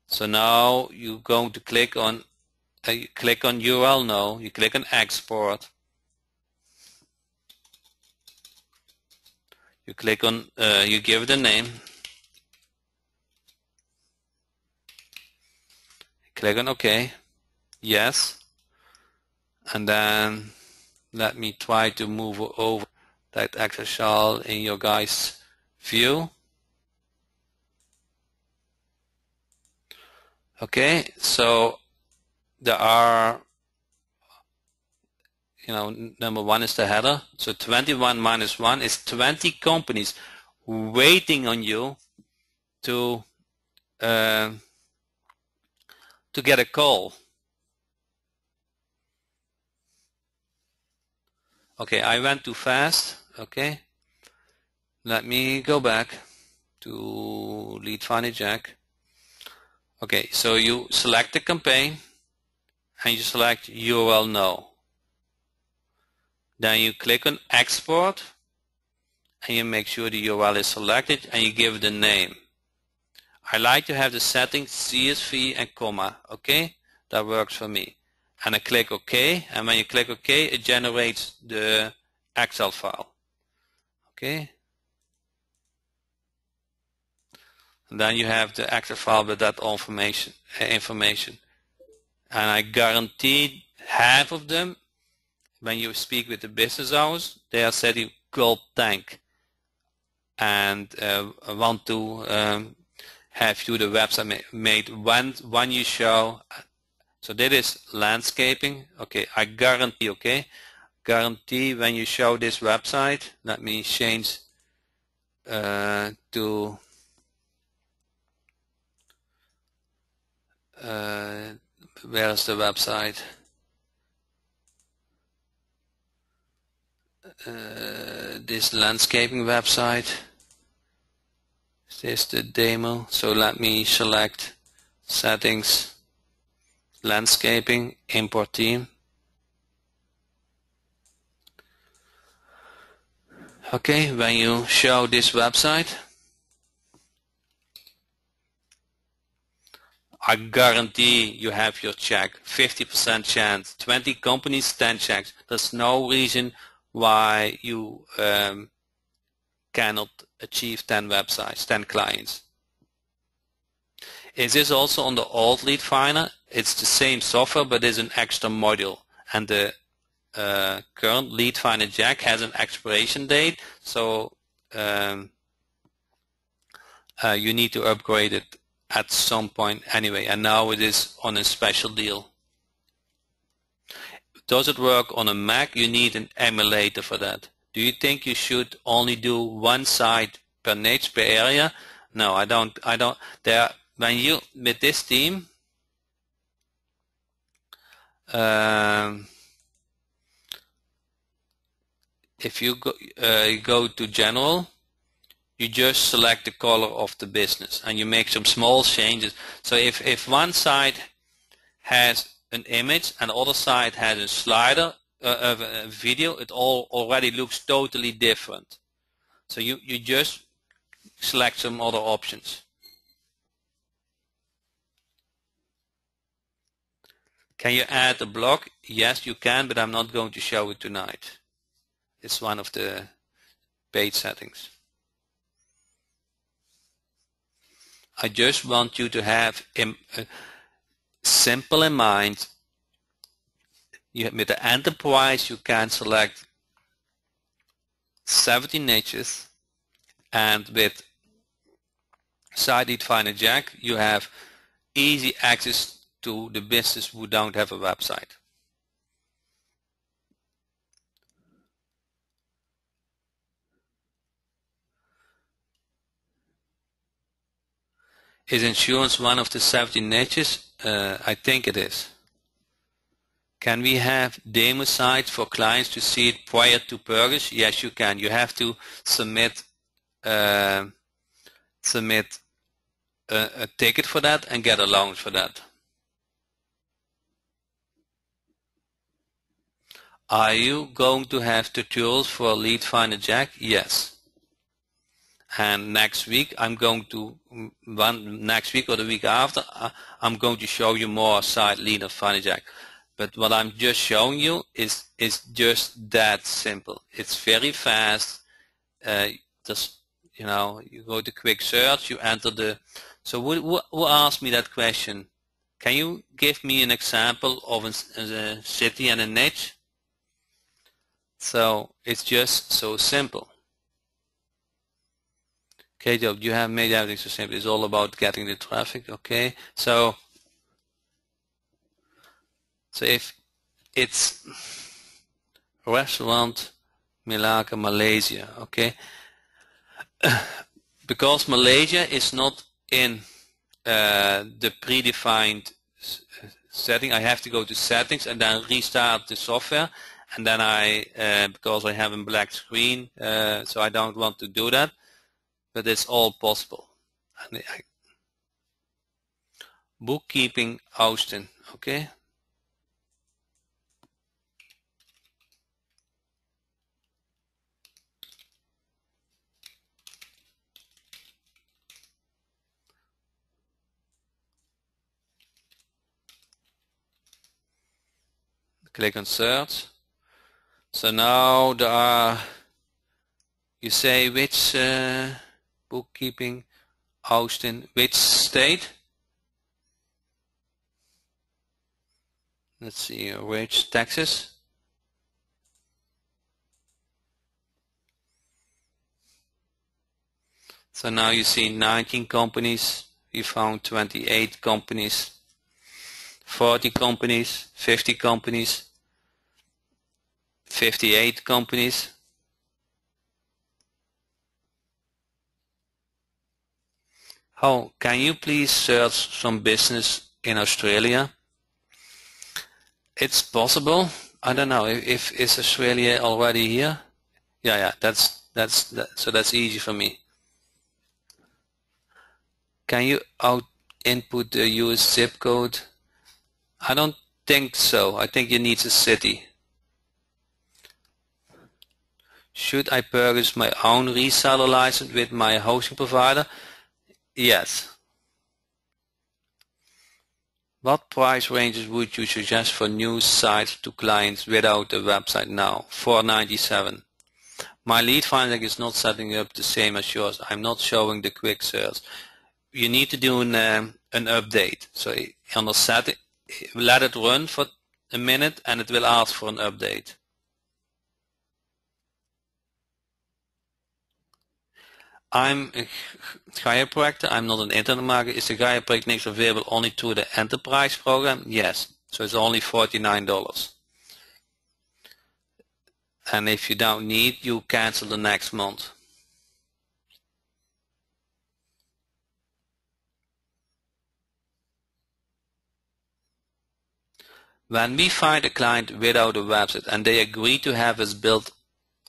So now you're going to click on URL no, you click on export, you click on, you give it a name, click on OK, yes, and then let me try to move over that Excel shell in your guys' view. Okay, so there are, number 1 is the header. So 21 minus 1 is 20 companies waiting on you to get a call. Okay, I went too fast. Okay, let me go back to Lead Finder Jack. Okay, so you select the campaign and you select URL no. Then you click on export and you make sure the URL is selected and you give it a name. I like to have the settings CSV and comma. Okay, that works for me. And I click OK, and when you click OK, it generates the Excel file. Okay, and then you have the Excel file with that information. And I guarantee half of them, when you speak with the business owners, they are setting gold tank and want to have you the website made when you show. So that is landscaping. Okay, I guarantee. Okay, guarantee when you show this website. Let me change to where is the website? This landscaping website. Is this the demo? So let me select settings, landscaping, import theme. Okay, when you show this website, I guarantee you have your check. 50% chance. 20 companies, 10 checks. There's no reason why you cannot achieve 10 websites, 10 clients. Is this also on the old Lead Finder? It's the same software, but it's an extra module. And the current Lead Finder Jack has an expiration date, so you need to upgrade it at some point anyway. And now it is on a special deal. Does it work on a Mac? You need an emulator for that. Do you think you should only do one site per niche, per area? No, I don't. When you with this team, if you go to general, you just select the color of the business and you make some small changes. So if one site has an image and the other side has a slider of a video, it all already looks totally different. So you just select some other options. Can you add a block? Yes, you can, but I'm not going to show it tonight. It's one of the page settings. I just want you to have simple in mind. With the enterprise, you can select 70 niches, and with Site Lead Finder Jack, you have easy access to the business who don't have a website. Is insurance one of the 70 niches? I think it is. Can we have demo sites for clients to see it prior to purchase? Yes, you can. You have to submit a ticket for that and get a launch for that. Are you going to have tutorials for Lead Finder Jack? Yes. And next week next week or the week after, I'm going to show you more Site Lead Finder Jack. But what I'm just showing you is just that simple. It's very fast. Just you go to quick search, you enter the. So who asked me that question? Can you give me an example of a city and a niche? So it's just so simple. Okay, Joe, you have made everything so simple. It's all about getting the traffic. Okay, so if it's restaurant Melaka, Malaysia, okay, because Malaysia is not in the predefined setting, I have to go to settings and then restart the software. And then because I have a black screen, so I don't want to do that, but it's all possible. And bookkeeping Austin, okay. Click on search. So now there are, you say which bookkeeping Austin, which state? Let's see, which Texas? So now you see 19 companies, we found 28 companies, 40 companies, 50 companies, 58 companies. Oh, can you please search some business in Australia? It's possible. I don't know if is Australia already here. Yeah. So that's easy for me. Can you input the US zip code? I don't think so. I think you need a city. Should I purchase my own reseller license with my hosting provider? Yes. What price ranges would you suggest for new sites to clients without a website now? $4.97. My lead finder is not setting up the same as yours. I'm not showing the quick search. You need to do an update. So on the setting, let it run for a minute and it will ask for an update. I'm a Gaia project. I'm not an internet marketer. Is the Gaia project next available only through the enterprise program? Yes. So it's only $49. And if you don't need, you cancel the next month. When we find a client without a website and they agree to have us built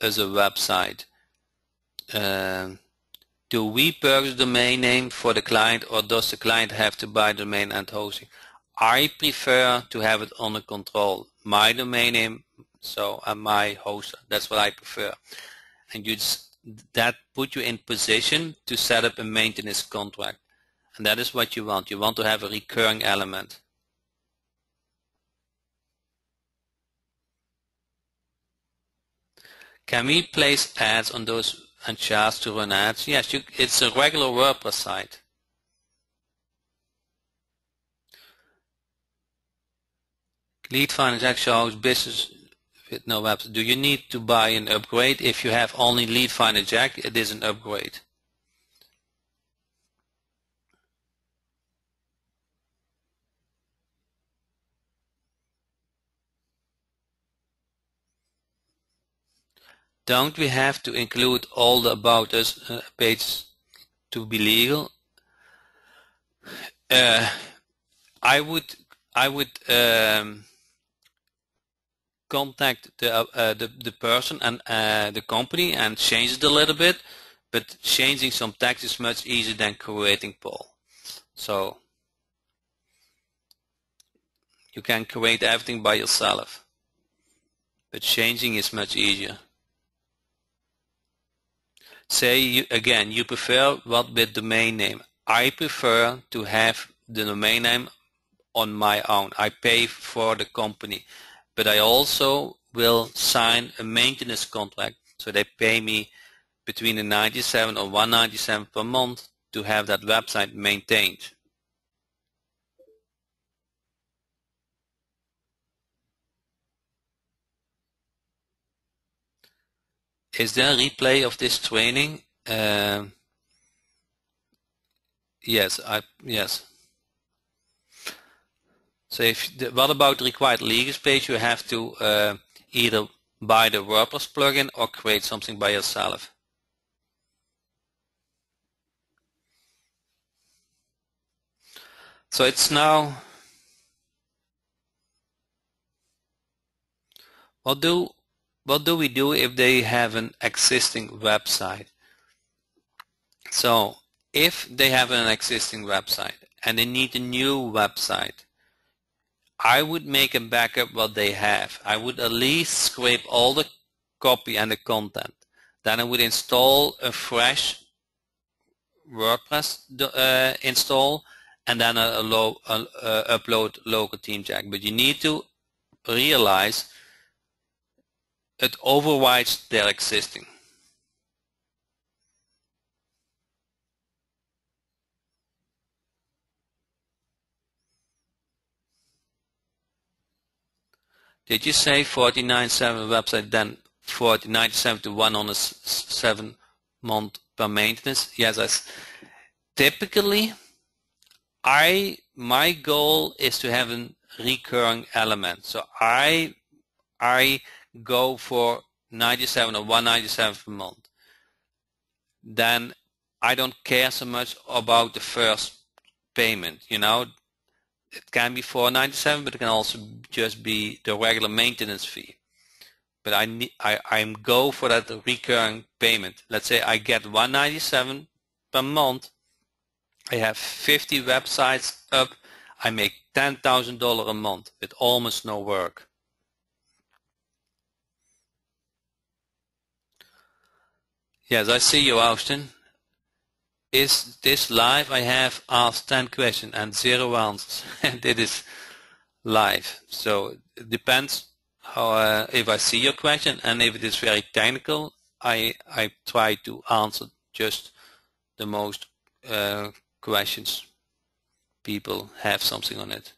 as a website, do we purchase the domain name for the client, or does the client have to buy domain and hosting? I prefer to have it under control. My domain name, and my host. That's what I prefer. And that put you in position to set up a maintenance contract. And that is what you want. You want to have a recurring element. Can we place ads on those and charge to run ads? Yes, it's a regular WordPress site. Lead Finder Jack shows business with no website. Do you need to buy an upgrade? If you have only Lead Finder Jack, it is an upgrade. Don't we have to include all the About Us pages to be legal? I would contact the person and the company and change it a little bit, but changing some text is much easier than creating poll. So you can create everything by yourself, but changing is much easier. Say you prefer what with domain name. I prefer to have the domain name on my own. I pay for the company, but I also will sign a maintenance contract, so they pay me between the 97 or 197 per month to have that website maintained. Is there a replay of this training? Yes. So what about the required legal space? You have to either buy the WordPress plugin or create something by yourself. So it's now, what do we do if they have an existing website? So if they have an existing website and they need a new website, I would make a backup what they have. I would at least scrape all the copy and the content. Then I would install a fresh WordPress install, and then upload local Team Jack. But you need to realize it overrides their existing. Did you say 49.7 website, then 97 to 107 month per maintenance? Yes, typically my goal is to have a recurring element. So I go for 97 or 197 per month. Then I don't care so much about the first payment. You know, it can be $4.97, but it can also just be the regular maintenance fee. But I'm go for that recurring payment. Let's say I get $197 per month. I have 50 websites up. I make $10,000 a month with almost no work. Yes, I see you, Austin. Is this live? I have asked 10 questions and 0 answers. And it is live. So it depends how if I see your question, and if it is very technical, I try to answer just the most questions people have something on it.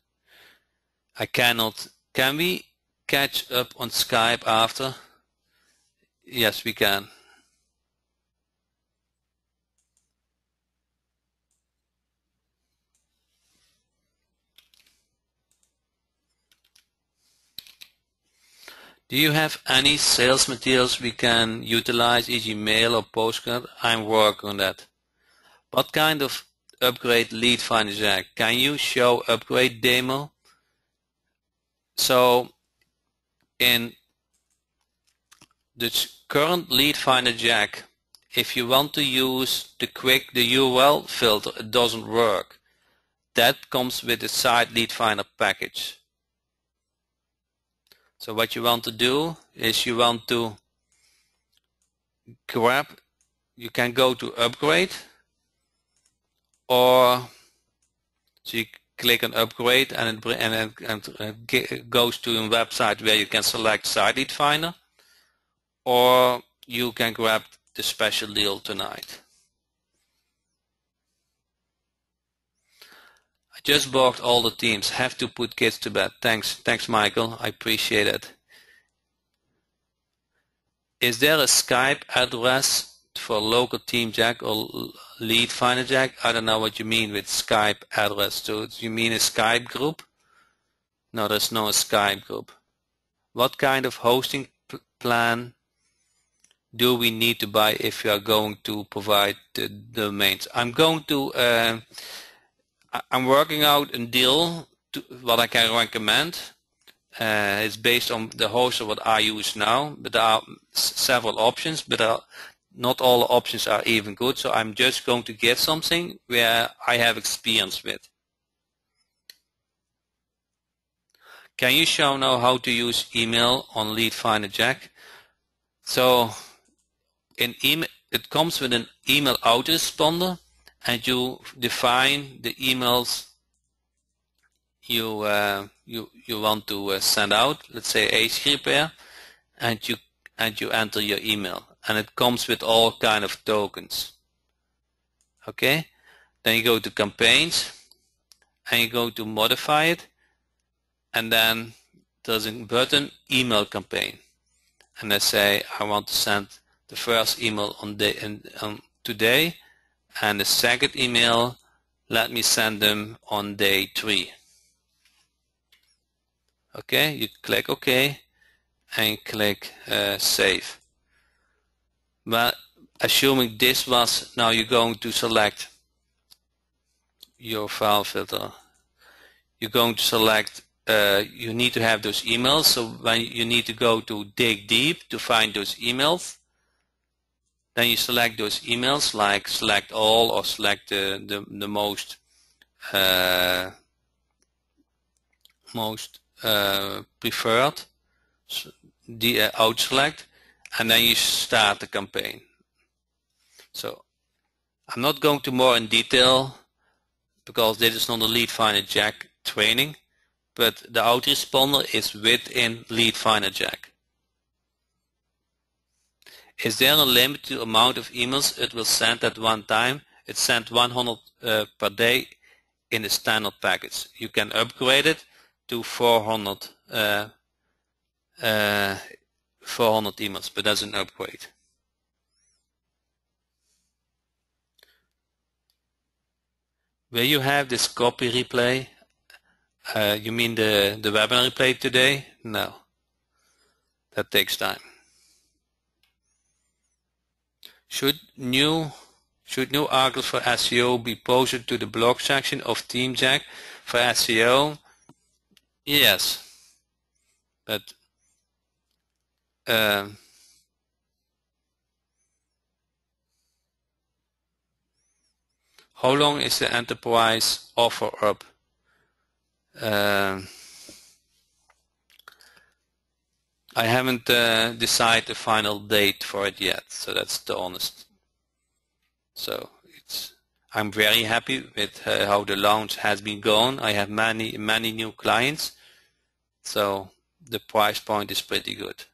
I cannot. Can we catch up on Skype after? Yes, we can. Do you have any sales materials we can utilize, e.g. mail or postcard? I'm working on that. What kind of upgrade Lead Finder Jack? Can you show upgrade demo? So in the current Lead Finder Jack, if you want to use the URL filter, it doesn't work. That comes with the site Lead Finder package. So what you want to do is you want to grab, you can go to upgrade, or so you click on upgrade and it goes to a website where you can select Site Lead Finder, or you can grab the special deal tonight. I just blocked all the teams. Have to put kids to bed. Thanks Michael, I appreciate it. Is there a Skype address for local Team Jack or Lead Finder Jack? I don't know what you mean with Skype address. So you mean a Skype group? No, there's no Skype group. What kind of hosting plan do we need to buy if we are going to provide the domains? I'm working out a deal what I can recommend. It's based on the hoster what I use now, but there are several options, but not all the options are even good. So I'm just going to give something where I have experience with. Can you show now how to use email on Lead Finder Jack? So in email, it comes with an email autoresponder, and you define the emails you want to send out. Let's say AC repair, and you enter your email, and it comes with all kind of tokens. Okay, then you go to campaigns, and you go to modify it, and then there's a button email campaign, and I say I want to send the first email on today, and the second email let me send them on day 3. Okay, you click OK and click save. But assuming this was, now you're going to select your file filter. You're going to select, you need to have those emails, so when you need to go to dig deep to find those emails, then you select those emails, like select all or select the most preferred, out select, and then you start the campaign. So I'm not going to more in detail because this is not a Lead Finder Jack training, but the autoresponder is within Lead Finder Jack. Is there a limit to amount of emails it will send at one time? It sends 100 per day in the standard package. You can upgrade it to 400 emails, but that's an upgrade. Will you have this copy replay? You mean the webinar replay today? No, that takes time. Should new articles for SEO be posted to the blog section of Team Jack for SEO? Yes, but how long is the enterprise offer up? I haven't decided the final date for it yet, so that's the honest. So I'm very happy with how the launch has been going. I have many new clients, so the price point is pretty good.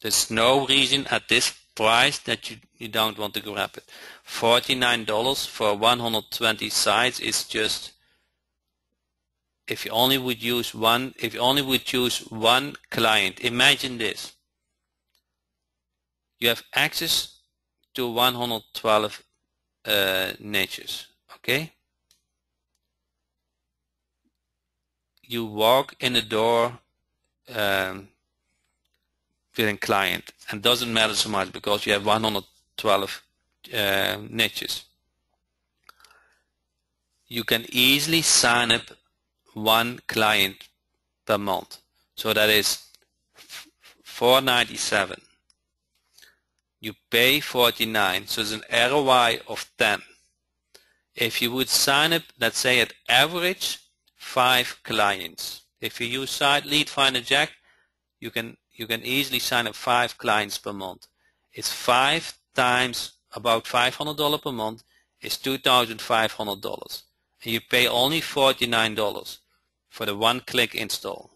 There's no reason at this price that you don't want to grab it. $49 for 120 sites is just, if you only would use one, if you only would choose one client, imagine this. You have access to 112 niches, okay? You walk in the door with a client, and doesn't matter so much because you have 112 niches. You can easily sign up one client per month, so that is $4.97. You pay $49, so it's an ROI of 10. If you would sign up, let's say at average 5 clients. If you use Site Lead Finder Jack, you can easily sign up 5 clients per month. It's 5 times about $500 per month is $2,500, and you pay only $49 for the one-click install.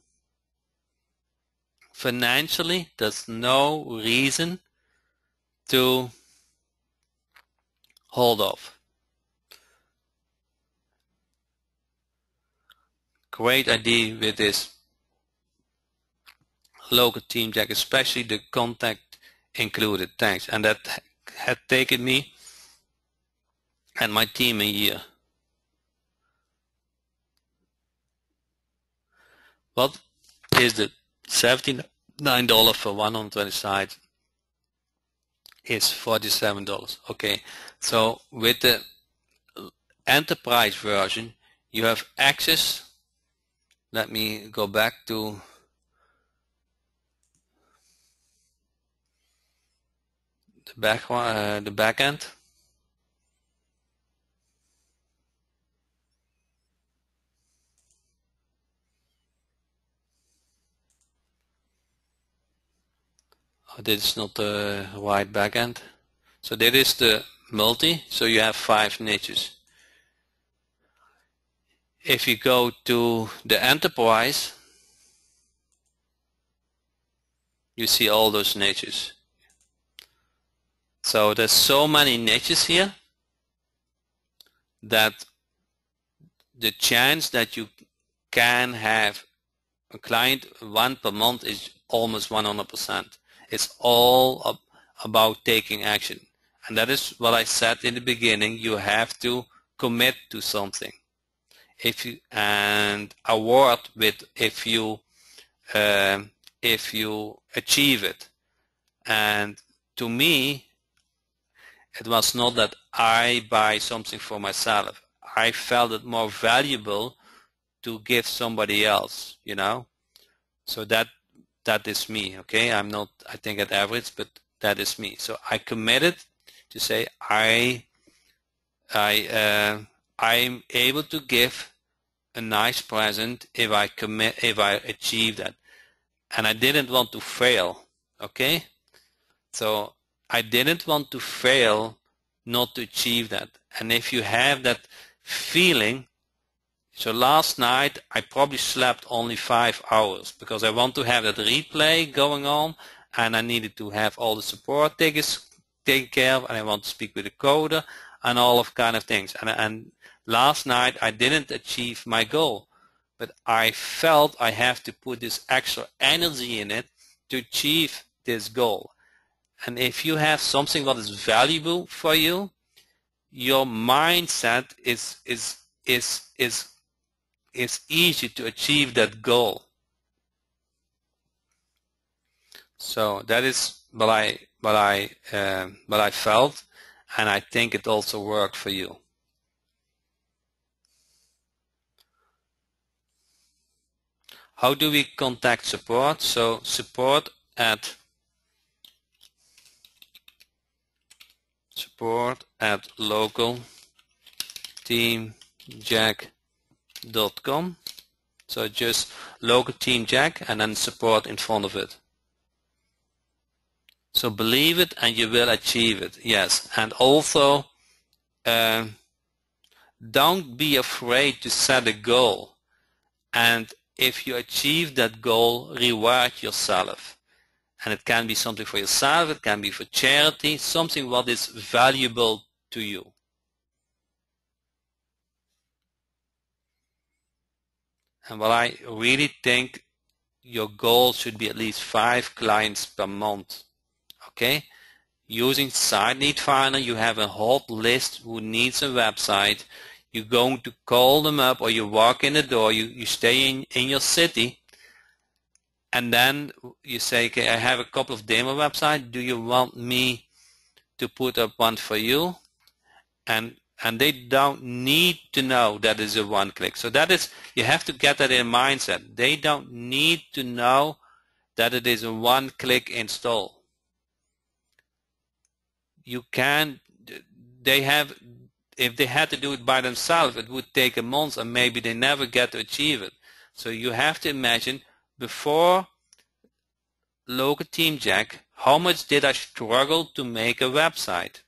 Financially, there's no reason to hold off. Great idea with this local team Jack, especially the contact included. Thanks. And that had taken me and my team a year. What is the $79 for 120 sites? Is $47. Okay, so with the enterprise version, you have access. Let me go back to the back end. Oh, this is not the right back end. So that is the multi, so you have 5 niches. If you go to the enterprise, you see all those niches. So there's so many niches here that the chance that you can have a client 1 per month is almost 100%. It's all about taking action. And that is what I said in the beginning. You have to commit to something. If you award with if you achieve it. And to me, it was not that I buy something for myself. I felt it more valuable to give somebody else, you know. So that is me, okay. I'm not, I think, at average, but that is me. So I committed to say I'm able to give a nice present if I achieve that, and I didn't want to fail, okay. So I didn't want to fail not to achieve that. And if you have that feeling, so last night I probably slept only 5 hours because I want to have that replay going on, and I needed to have all the support taken care of, and I want to speak with the coder and all of kind of things. And last night I didn't achieve my goal, but I felt I have to put this extra energy in it to achieve this goal. And if you have something that is valuable for you, your mindset is easy to achieve that goal. So that is what I felt, and I think it also worked for you. How do we contact support? So support at localteamjack.com. So just local team Jack and then support in front of it. So believe it and you will achieve it. Yes, and also don't be afraid to set a goal, and if you achieve that goal, reward yourself. And it can be something for yourself, it can be for charity, something what is valuable to you. And what I really think your goal should be at least 5 clients per month. Okay? Using Site Lead Finder, you have a hot list who needs a website. You're going to call them up, or you walk in the door, you stay in your city, and then you say, okay, I have a couple of demo websites. Do you want me to put up one for you? And they don't need to know that is a one-click. So that is, you have to get that in mindset. They don't need to know that it is a one-click install. You can, they have, if they had to do it by themselves, it would take a month, and maybe they never get to achieve it. So you have to imagine, before Local Team Jack, how much did I struggle to make a website?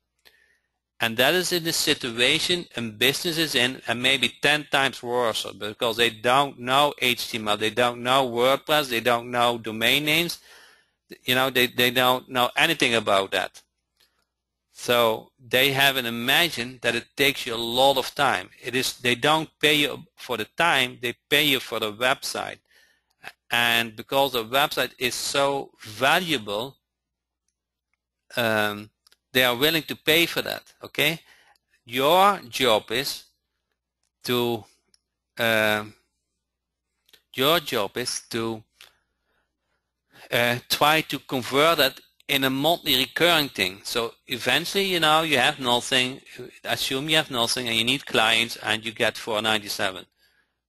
And that is in the situation a business is in, and maybe 10 times worse, because they don't know HTML, they don't know WordPress, they don't know domain names, you know, they don't know anything about that. So they haven't imagined that it takes you a lot of time. It is, they don't pay you for the time, they pay you for the website. And because the website is so valuable, they are willing to pay for that. Okay, your job is to try to convert that in a monthly recurring thing. So eventually, you know, you have nothing. Assume you have nothing, and you need clients, and you get $4.97.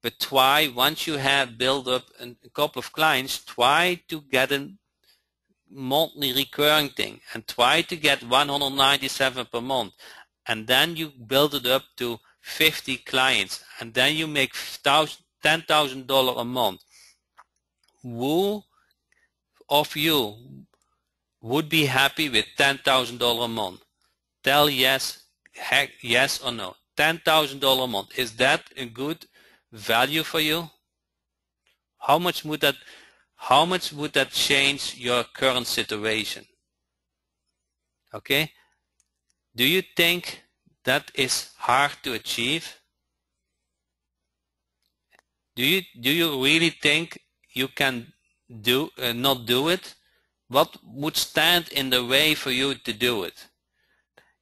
But try, once you have built up a couple of clients, try to get a monthly recurring thing, and try to get $197 per month, and then you build it up to 50 clients, and then you make $10,000 a month. Who of you would be happy with $10,000 a month? Tell yes, heck, yes or no. $10,000 a month, is that a good value for you? How much would that change your current situation? Okay, do you think that is hard to achieve? Do you really think you can not do it? What would stand in the way for you to do it?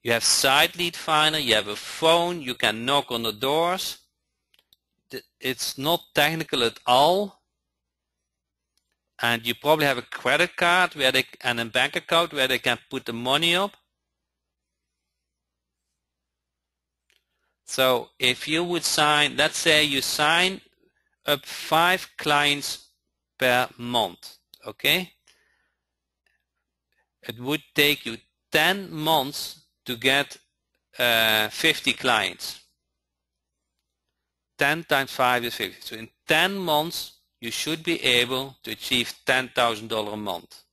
You have Site Lead Finder, you have a phone, you can knock on the doors. It's not technical at all. And you probably have a credit card and a bank account where they can put the money up. So if you would sign, let's say you sign up 5 clients per month, okay? It would take you 10 months to get 50 clients. 10 times 5 is 50. So in 10 months, you should be able to achieve $10,000 a month.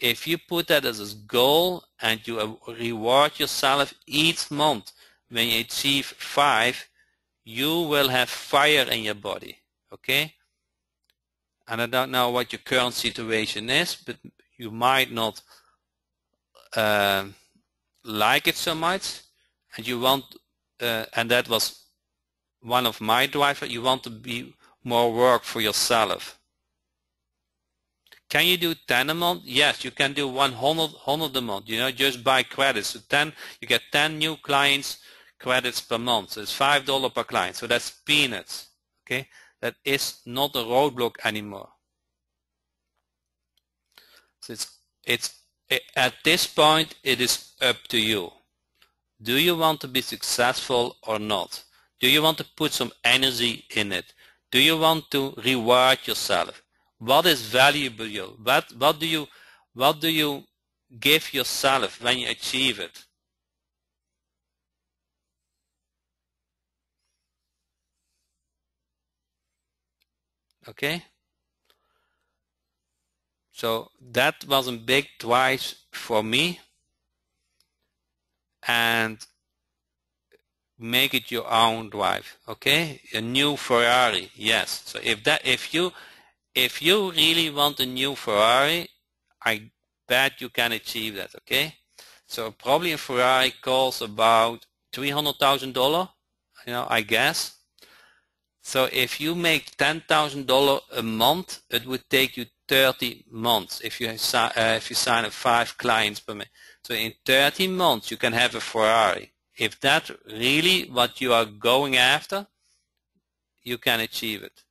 If you put that as a goal and you reward yourself each month when you achieve 5, you will have fire in your body, okay? And I don't know what your current situation is, but you might not like it so much, and you want, and that was one of my drivers, you want to be more work for yourself. Can you do 10 a month? Yes, you can do 100 a month, you know, just buy credits. So 10, you get 10 new clients credits per month. So it's $5 per client. So that's peanuts, okay? That is not a roadblock anymore. So at this point, it is up to you. Do you want to be successful or not? Do you want to put some energy in it? Do you want to reward yourself? What is valuable? What do you give yourself when you achieve it? Okay? So that was a big drive for me. And make it your own drive, okay? A new Ferrari, yes. So if you really want a new Ferrari, I bet you can achieve that, okay? So probably a Ferrari costs about $300,000, I guess. So if you make $10,000 a month, it would take you 30 months if you sign up 5 clients per month. So in 30 months you can have a Ferrari. If that's really what you are going after, you can achieve it.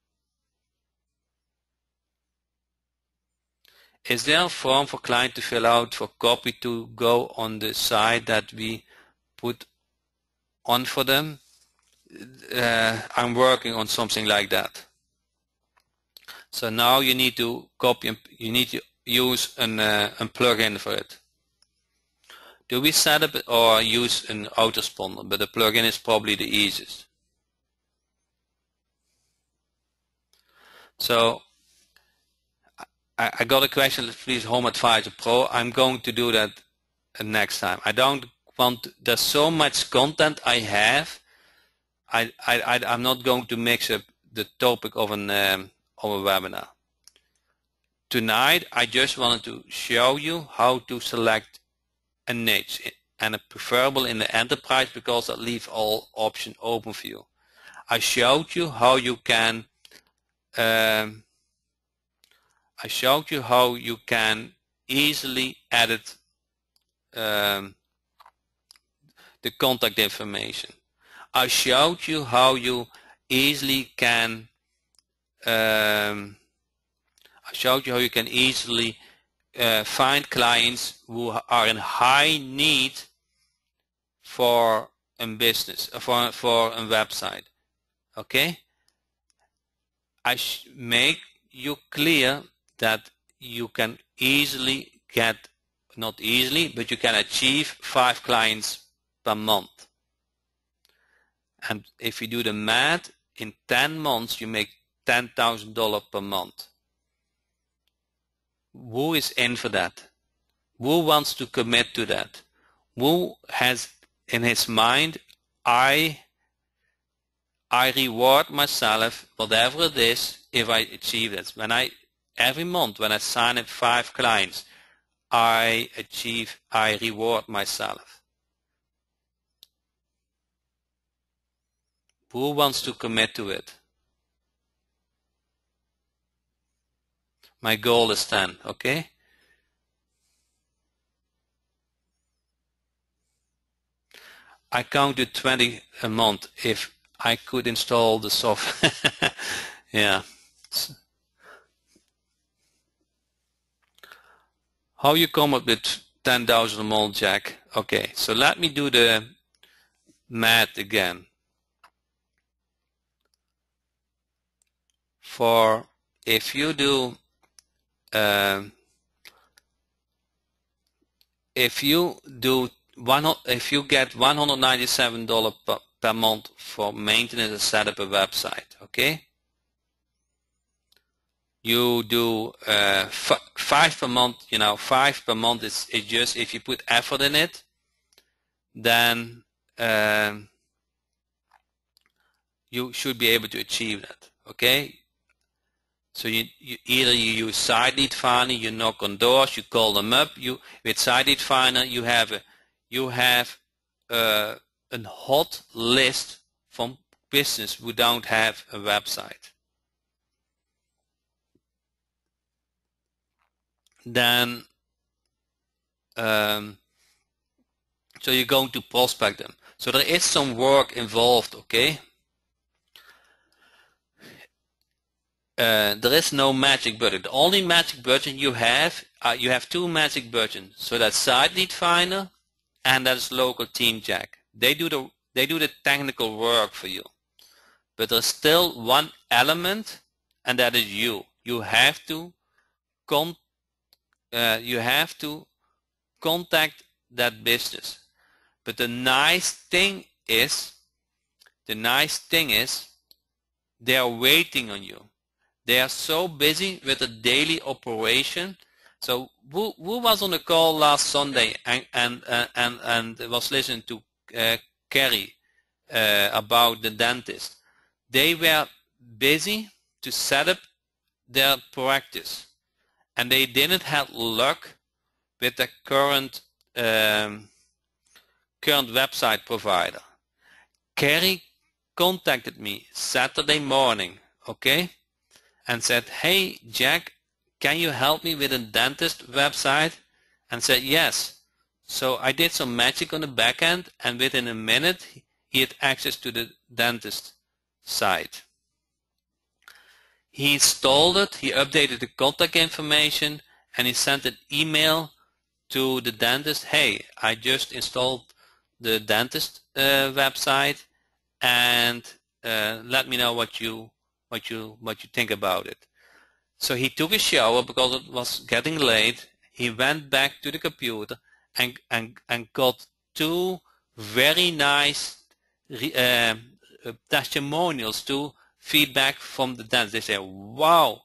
Is there a form for client to fill out for copy to go on the site that we put on for them? I'm working on something like that. So now you need to copy and you need to use a plugin for it. Do we set up or use an autoresponder? But the plugin is probably the easiest. So I got a question, please, Home Advisor Pro. I'm going to do that next time. I don't want, there's so much content I have. I'm not going to mix up the topic of a webinar. Tonight I just wanted to show you how to select a niche, and preferable in the enterprise because that leaves all options open for you. I showed you how you can easily edit the contact information. I showed you how you easily can find clients who are in high need for a business, for a website. Okay? I make you clear that you can easily get, not easily, but you can achieve 5 clients per month. And if you do the math, in 10 months you make $10,000 per month. Who is in for that? Who wants to commit to that? Who has in his mind, I reward myself, whatever it is, if I achieve this. Every month when I sign up 5 clients, I reward myself. Who wants to commit to it? My goal is 10, okay? I counted 20 a month if I could install the software. Yeah. How you come up with 10,000 a month, Jack? Okay, so let me do the math again. For if you do if you get $197 per month for maintenance and set up a website, okay? You do 5 per month. 5 per month is just, if you put effort in it, then you should be able to achieve that, okay? So you either use Site Lead Finder, you knock on doors, you call them up. With Site Lead Finder you have a hot list from business who don't have a website. Then so you're going to prospect them. So there is some work involved, okay? There is no magic button. The only magic button you have 2 magic buttons. So that's Site Lead Finder and that's Local Team Jack. They do the technical work for you. But there's still one element, and that is you. You have to contact that business. But the nice thing is they are waiting on you. They are so busy with the daily operation. So who was on the call last Sunday and was listening to Kerry about the dentist? They were busy to set up their practice, and they didn't have luck with the current website provider. Kerry contacted me Saturday morning, okay, and said, hey Jack, can you help me with a dentist website? And said yes. So I did some magic on the back end, and within a minute he had access to the dentist site. He installed it, he updated the contact information, and he sent an email to the dentist, hey, I just installed the dentist website, and let me know what you think about it. So he took a shower because it was getting late. He went back to the computer and got 2 very nice testimonials, 2 feedback from the dentist. They said, wow,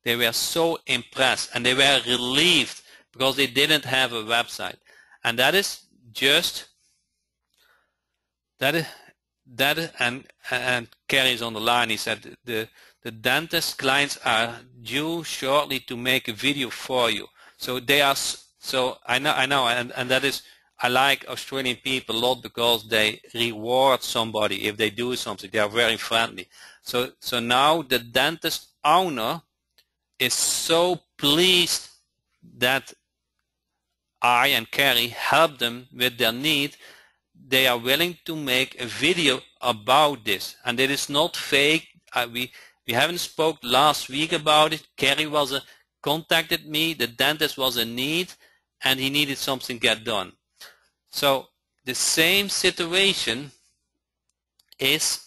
they were so impressed, and they were relieved because they didn't have a website. And that is just and Kerry's on the line. He said the dentist clients are due shortly to make a video for you. So they are, so I know, and that is, I like Australian people a lot because they reward somebody if they do something. They are very friendly. So now the dentist owner is so pleased that I and Kerry help them with their need. They are willing to make a video about this, and it is not fake. We haven't spoke last week about it. Kerry contacted me. The dentist was in need, and he needed something get done. So the same situation is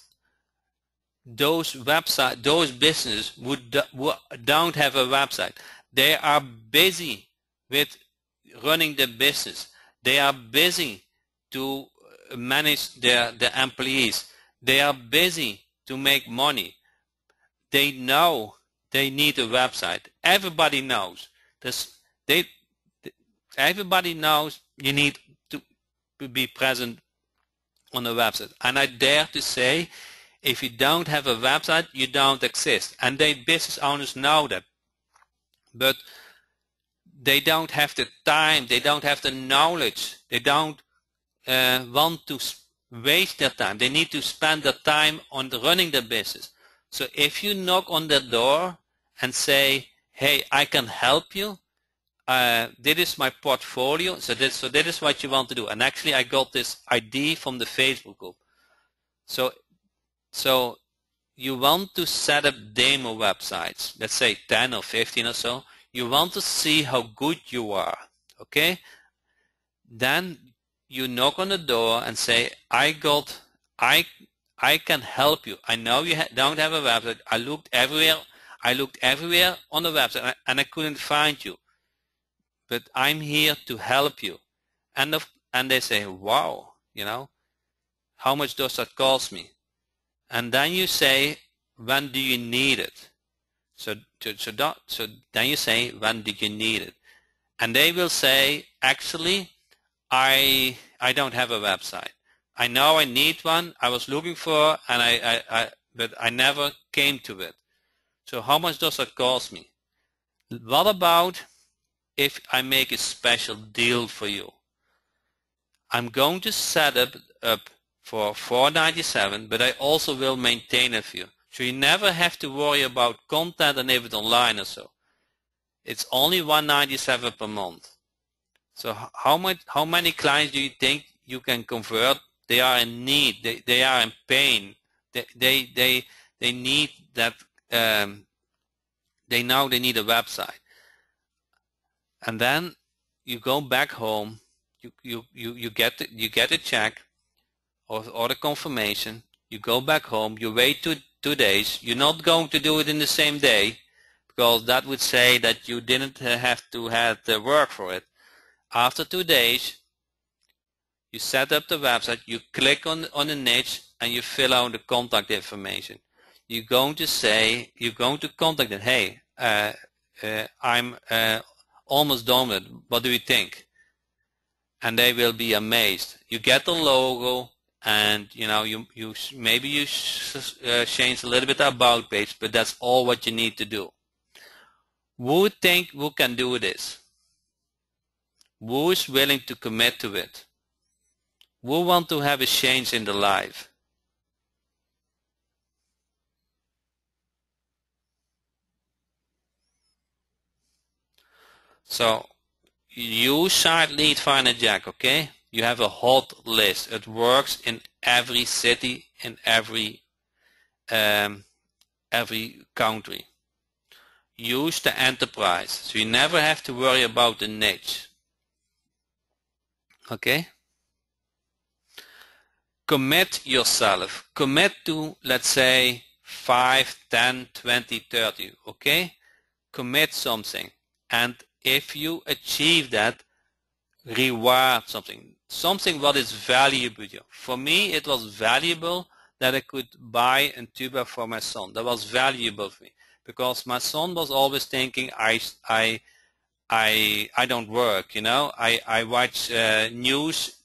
those businesses who don't have a website. They are busy with running the business. They are busy to manage their employees. They are busy to make money. They know they need a website. Everybody knows. Everybody knows you need to be present on a website. And I dare to say, if you don't have a website, you don't exist. And business owners know that. But they don't have the time. They don't have the knowledge. They don't want to waste their time. They need to spend their time on running the business. So if you knock on the door and say, hey, I can help you, this is my portfolio, so this is what you want to do. And actually I got this idea from the Facebook group. So you want to set up demo websites, let's say 10 or 15 or so. You want to see how good you are, okay? Then you knock on the door and say, I can help you. I know you don't have a website. I looked everywhere on the website and I couldn't find you. But I'm here to help you. And they say, wow, how much does that cost me? And then you say, when do you need it? So then you say, when do you need it? And they will say, actually, I don't have a website. I know I need one. I was looking for, but I never came to it. So how much does that cost me? What about if I make a special deal for you? I'm going to set up for $4.97, but I also will maintain it for you. So you never have to worry about content and if it's online or so. It's only $1.97 per month. So how many clients do you think you can convert? They are in need. They are in pain. They need that. They know they need a website. And then you go back home. You get a check or the confirmation. You go back home. You wait 2 days. You're not going to do it in the same day, because that would say that you didn't have to have the work for it. After 2 days, you set up the website, you click on the niche, and you fill out the contact information. You're going to contact them. Hey, I'm almost done with it. What do you think? And they will be amazed. You get the logo, and maybe you change a little bit about page, but that's all what you need to do. Who can do this? Who is willing to commit to it? Who want to have a change in their life? So use Site Lead Finder Jack, okay? You have a hot list. It works in every city, in every country. Use the enterprise, so you never have to worry about the niche. Okay? Commit yourself. Commit to, let's say, 5, 10, 20, 30. Okay? Commit something. And if you achieve that, reward something. Something what is valuable to you. For me, it was valuable that I could buy a tuba for my son. That was valuable for me. Because my son was always thinking, I don't work, you know. I watch news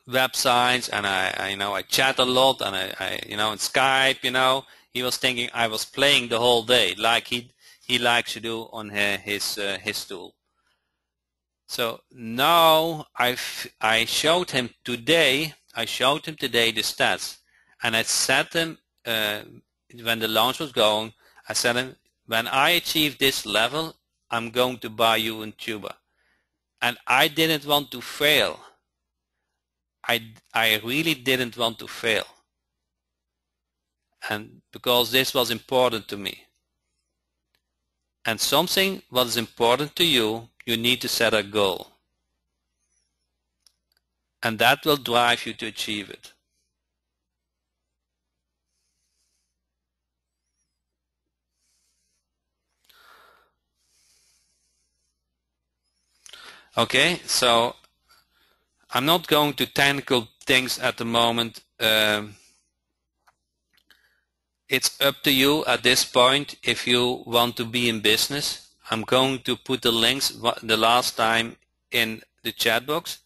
websites, and I chat a lot, and I in Skype, he was thinking I was playing the whole day, like he likes to do on his tool. So now I showed him today the stats, and I said him when the launch was going, I said him, when I achieve this level, I'm going to buy you a tuba. And I didn't want to fail. I really didn't want to fail. And because this was important to me. And something what is important to you, you need to set a goal. And that will drive you to achieve it. Okay, so I'm not going to technical things at the moment. It's up to you at this point if you want to be in business. I'm going to put the links the last time in the chat box,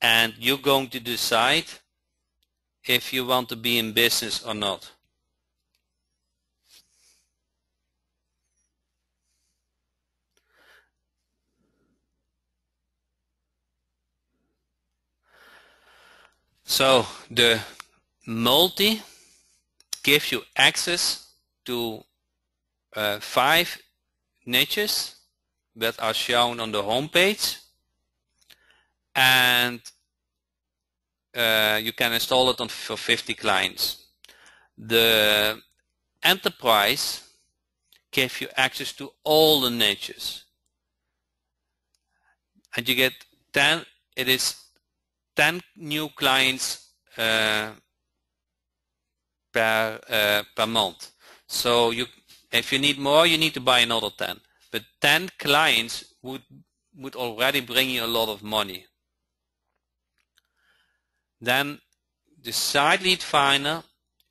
and you're going to decide if you want to be in business or not. So the multi gives you access to 5 niches that are shown on the home page, and you can install it for 50 clients. The enterprise gives you access to all the niches, and you get 10. It is 10 new clients per month. So if you need more, you need to buy another 10. But 10 clients would already bring you a lot of money. Then the Site Lead Finder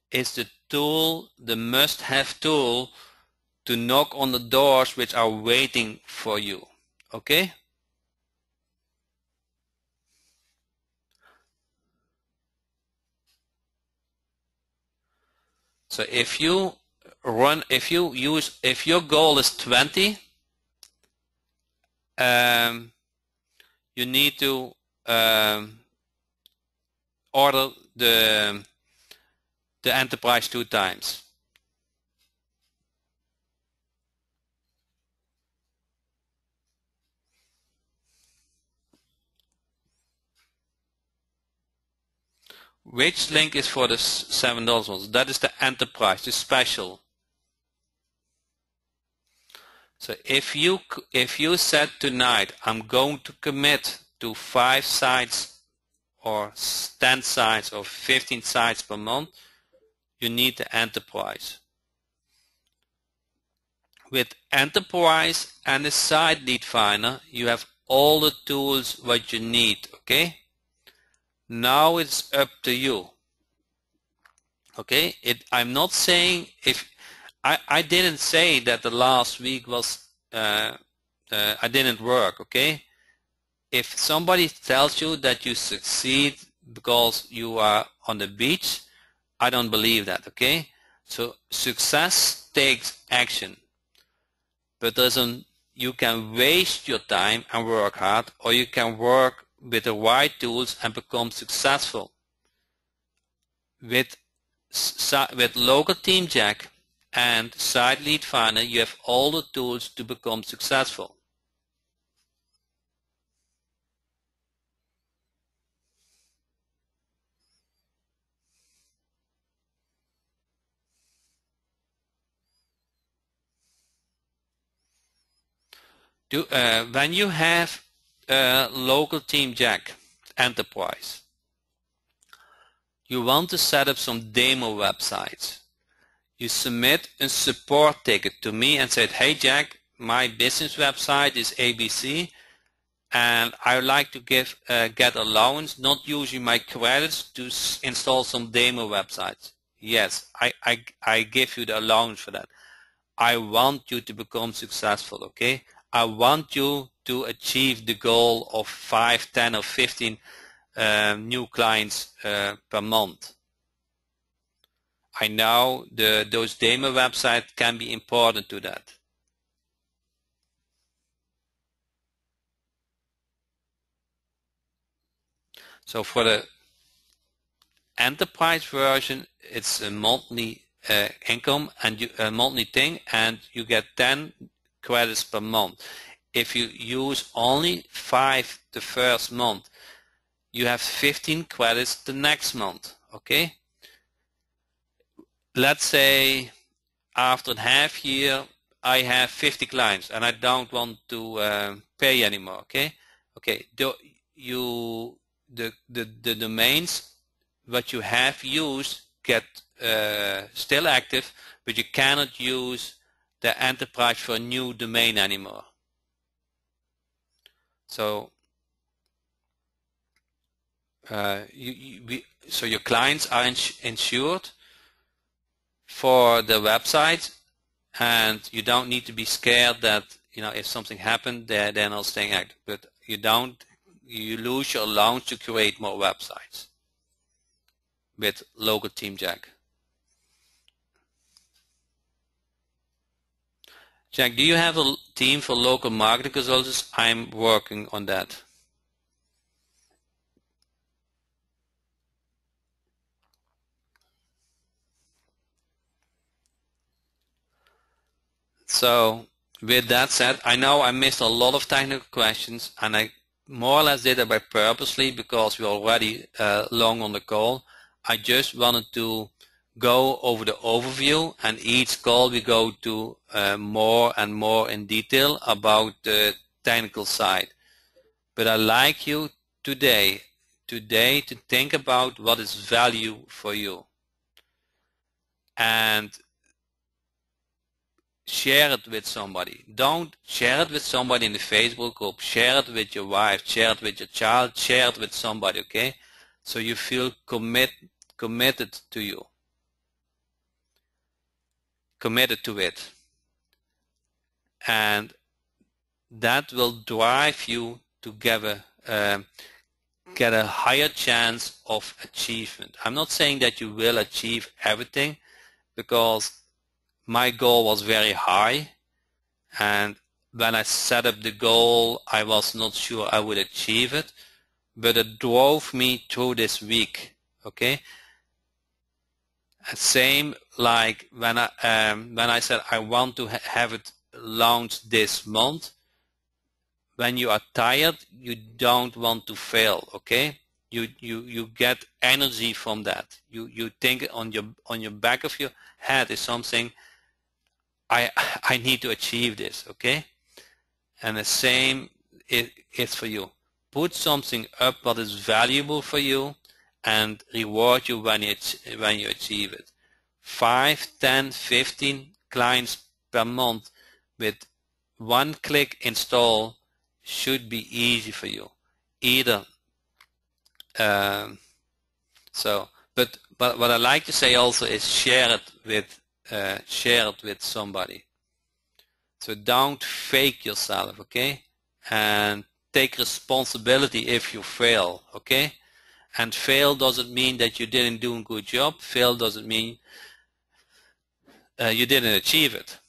is the tool, the must-have tool to knock on the doors which are waiting for you. Okay? So if your goal is 20, you need to order the enterprise 2 times. Which link is for the $7 ones? That is the enterprise, the special. So if you said tonight, I'm going to commit to 5 sites or 10 sites or 15 sites per month, you need the enterprise. With enterprise and the Site Lead Finder, you have all the tools what you need. Okay? Now it's up to you. Okay? I'm not saying if I didn't say that the last week was I didn't work. Okay? If somebody tells you that you succeed because you are on the beach, I don't believe that. Okay? So success takes action, but you can waste your time and work hard, or you can work with the right tools and become successful. With Local Team Jack and Site Lead Finder, you have all the tools to become successful. When you have Local Team Jack Enterprise, you want to set up some demo websites. You submit a support ticket to me and say, hey Jack, my business website is ABC and I would like to get allowance, not using my credits, to install some demo websites. Yes, I give you the allowance for that. I want you to become successful, okay? I want you to achieve the goal of 5, 10 or 15 new clients per month. I know those demo websites can be important to that. So for the enterprise version, it's a monthly income and a monthly thing, and you get 10 credits per month. If you use only 5 the first month, you have 15 credits the next month, okay? Let's say after half year I have 50 clients and I don't want to pay anymore, okay? Okay, the domains what you have used get still active, but you cannot use the enterprise for a new domain anymore. So so your clients are insured for the website, and you don't need to be scared that, you know, if something happened, they're not staying active. But you lose your allowance to create more websites with Local Team Jack. Jack, do you have a team for local marketing consultants? I'm working on that. So with that said, I know I missed a lot of technical questions, and I more or less did it by purposely because we're already long on the call. I just wanted to go over the overview, and each call we go to more and more in detail about the technical side. But I'd like you today to think about what is value for you, and share it with somebody. Don't share it with somebody in the Facebook group. Share it with your wife, share it with your child, share it with somebody, okay? So you feel committed to you. Committed to it. And that will drive you to get a higher chance of achievement. I'm not saying that you will achieve everything, because my goal was very high, and when I set up the goal I was not sure I would achieve it, but it drove me through this week, okay? Same like when I said I want to have it launched this month. When you are tired, you don't want to fail, okay? You get energy from that. You think on your back of your head is something, I need to achieve this, okay? And the same is for you. Put something up what is valuable for you and reward you when you achieve it. 5, 10, 15 clients per month with one click install should be easy for you. Either but what I like to say also is share it with somebody. So don't fake yourself, okay? And take responsibility if you fail, okay? And fail doesn't mean that you didn't do a good job. Fail doesn't mean you didn't achieve it.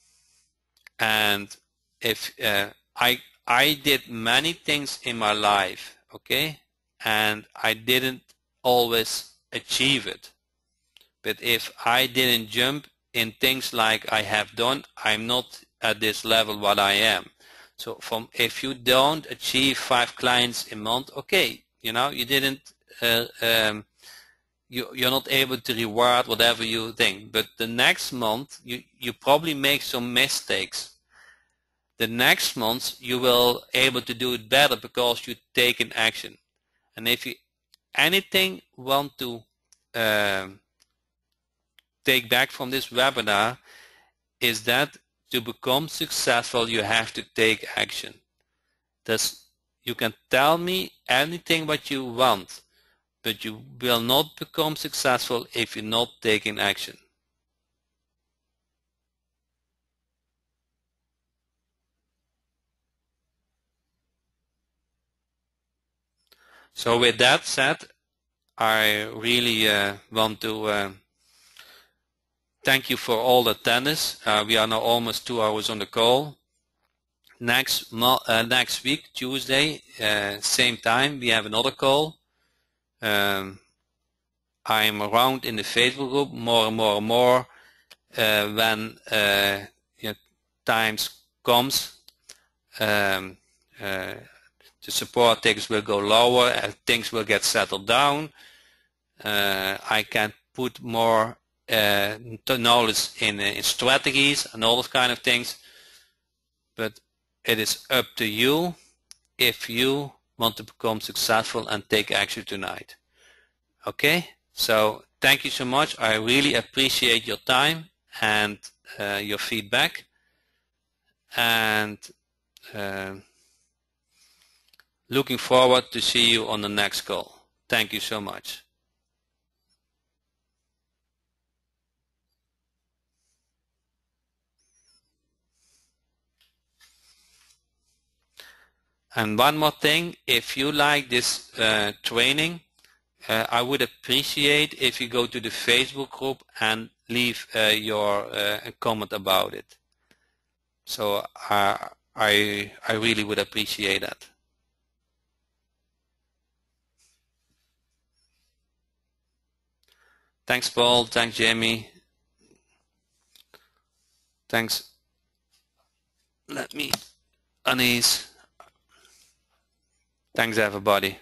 And if I did many things in my life, okay, and I didn't always achieve it. But if I didn't jump in things like I have done, I'm not at this level what I am. So if you don't achieve 5 clients a month, okay, you know, you didn't you're not able to reward whatever you think. But the next month you probably make some mistakes. The next month you will able to do it better because you take an action. And if you anything want to take back from this webinar is that to become successful you have to take action. Thus, you can tell me anything what you want, but you will not become successful if you're not taking action. So with that said, I really want to thank you for all the attendance. We are now almost 2 hours on the call. Next week, Tuesday, same time, we have another call. I'm around in the Facebook group more and more when you know, times comes. The support things will go lower, things will get settled down. I can put more knowledge in strategies and all those kind of things, but it is up to you if you want to become successful and take action tonight. Okay, so thank you so much. I really appreciate your time and your feedback, and looking forward to see you on the next call. Thank you so much. And one more thing, if you like this training, I would appreciate if you go to the Facebook group and leave your comment about it. So I really would appreciate that. Thanks, Paul. Thanks, Jamie. Thanks. Let me unease. Thanks, everybody.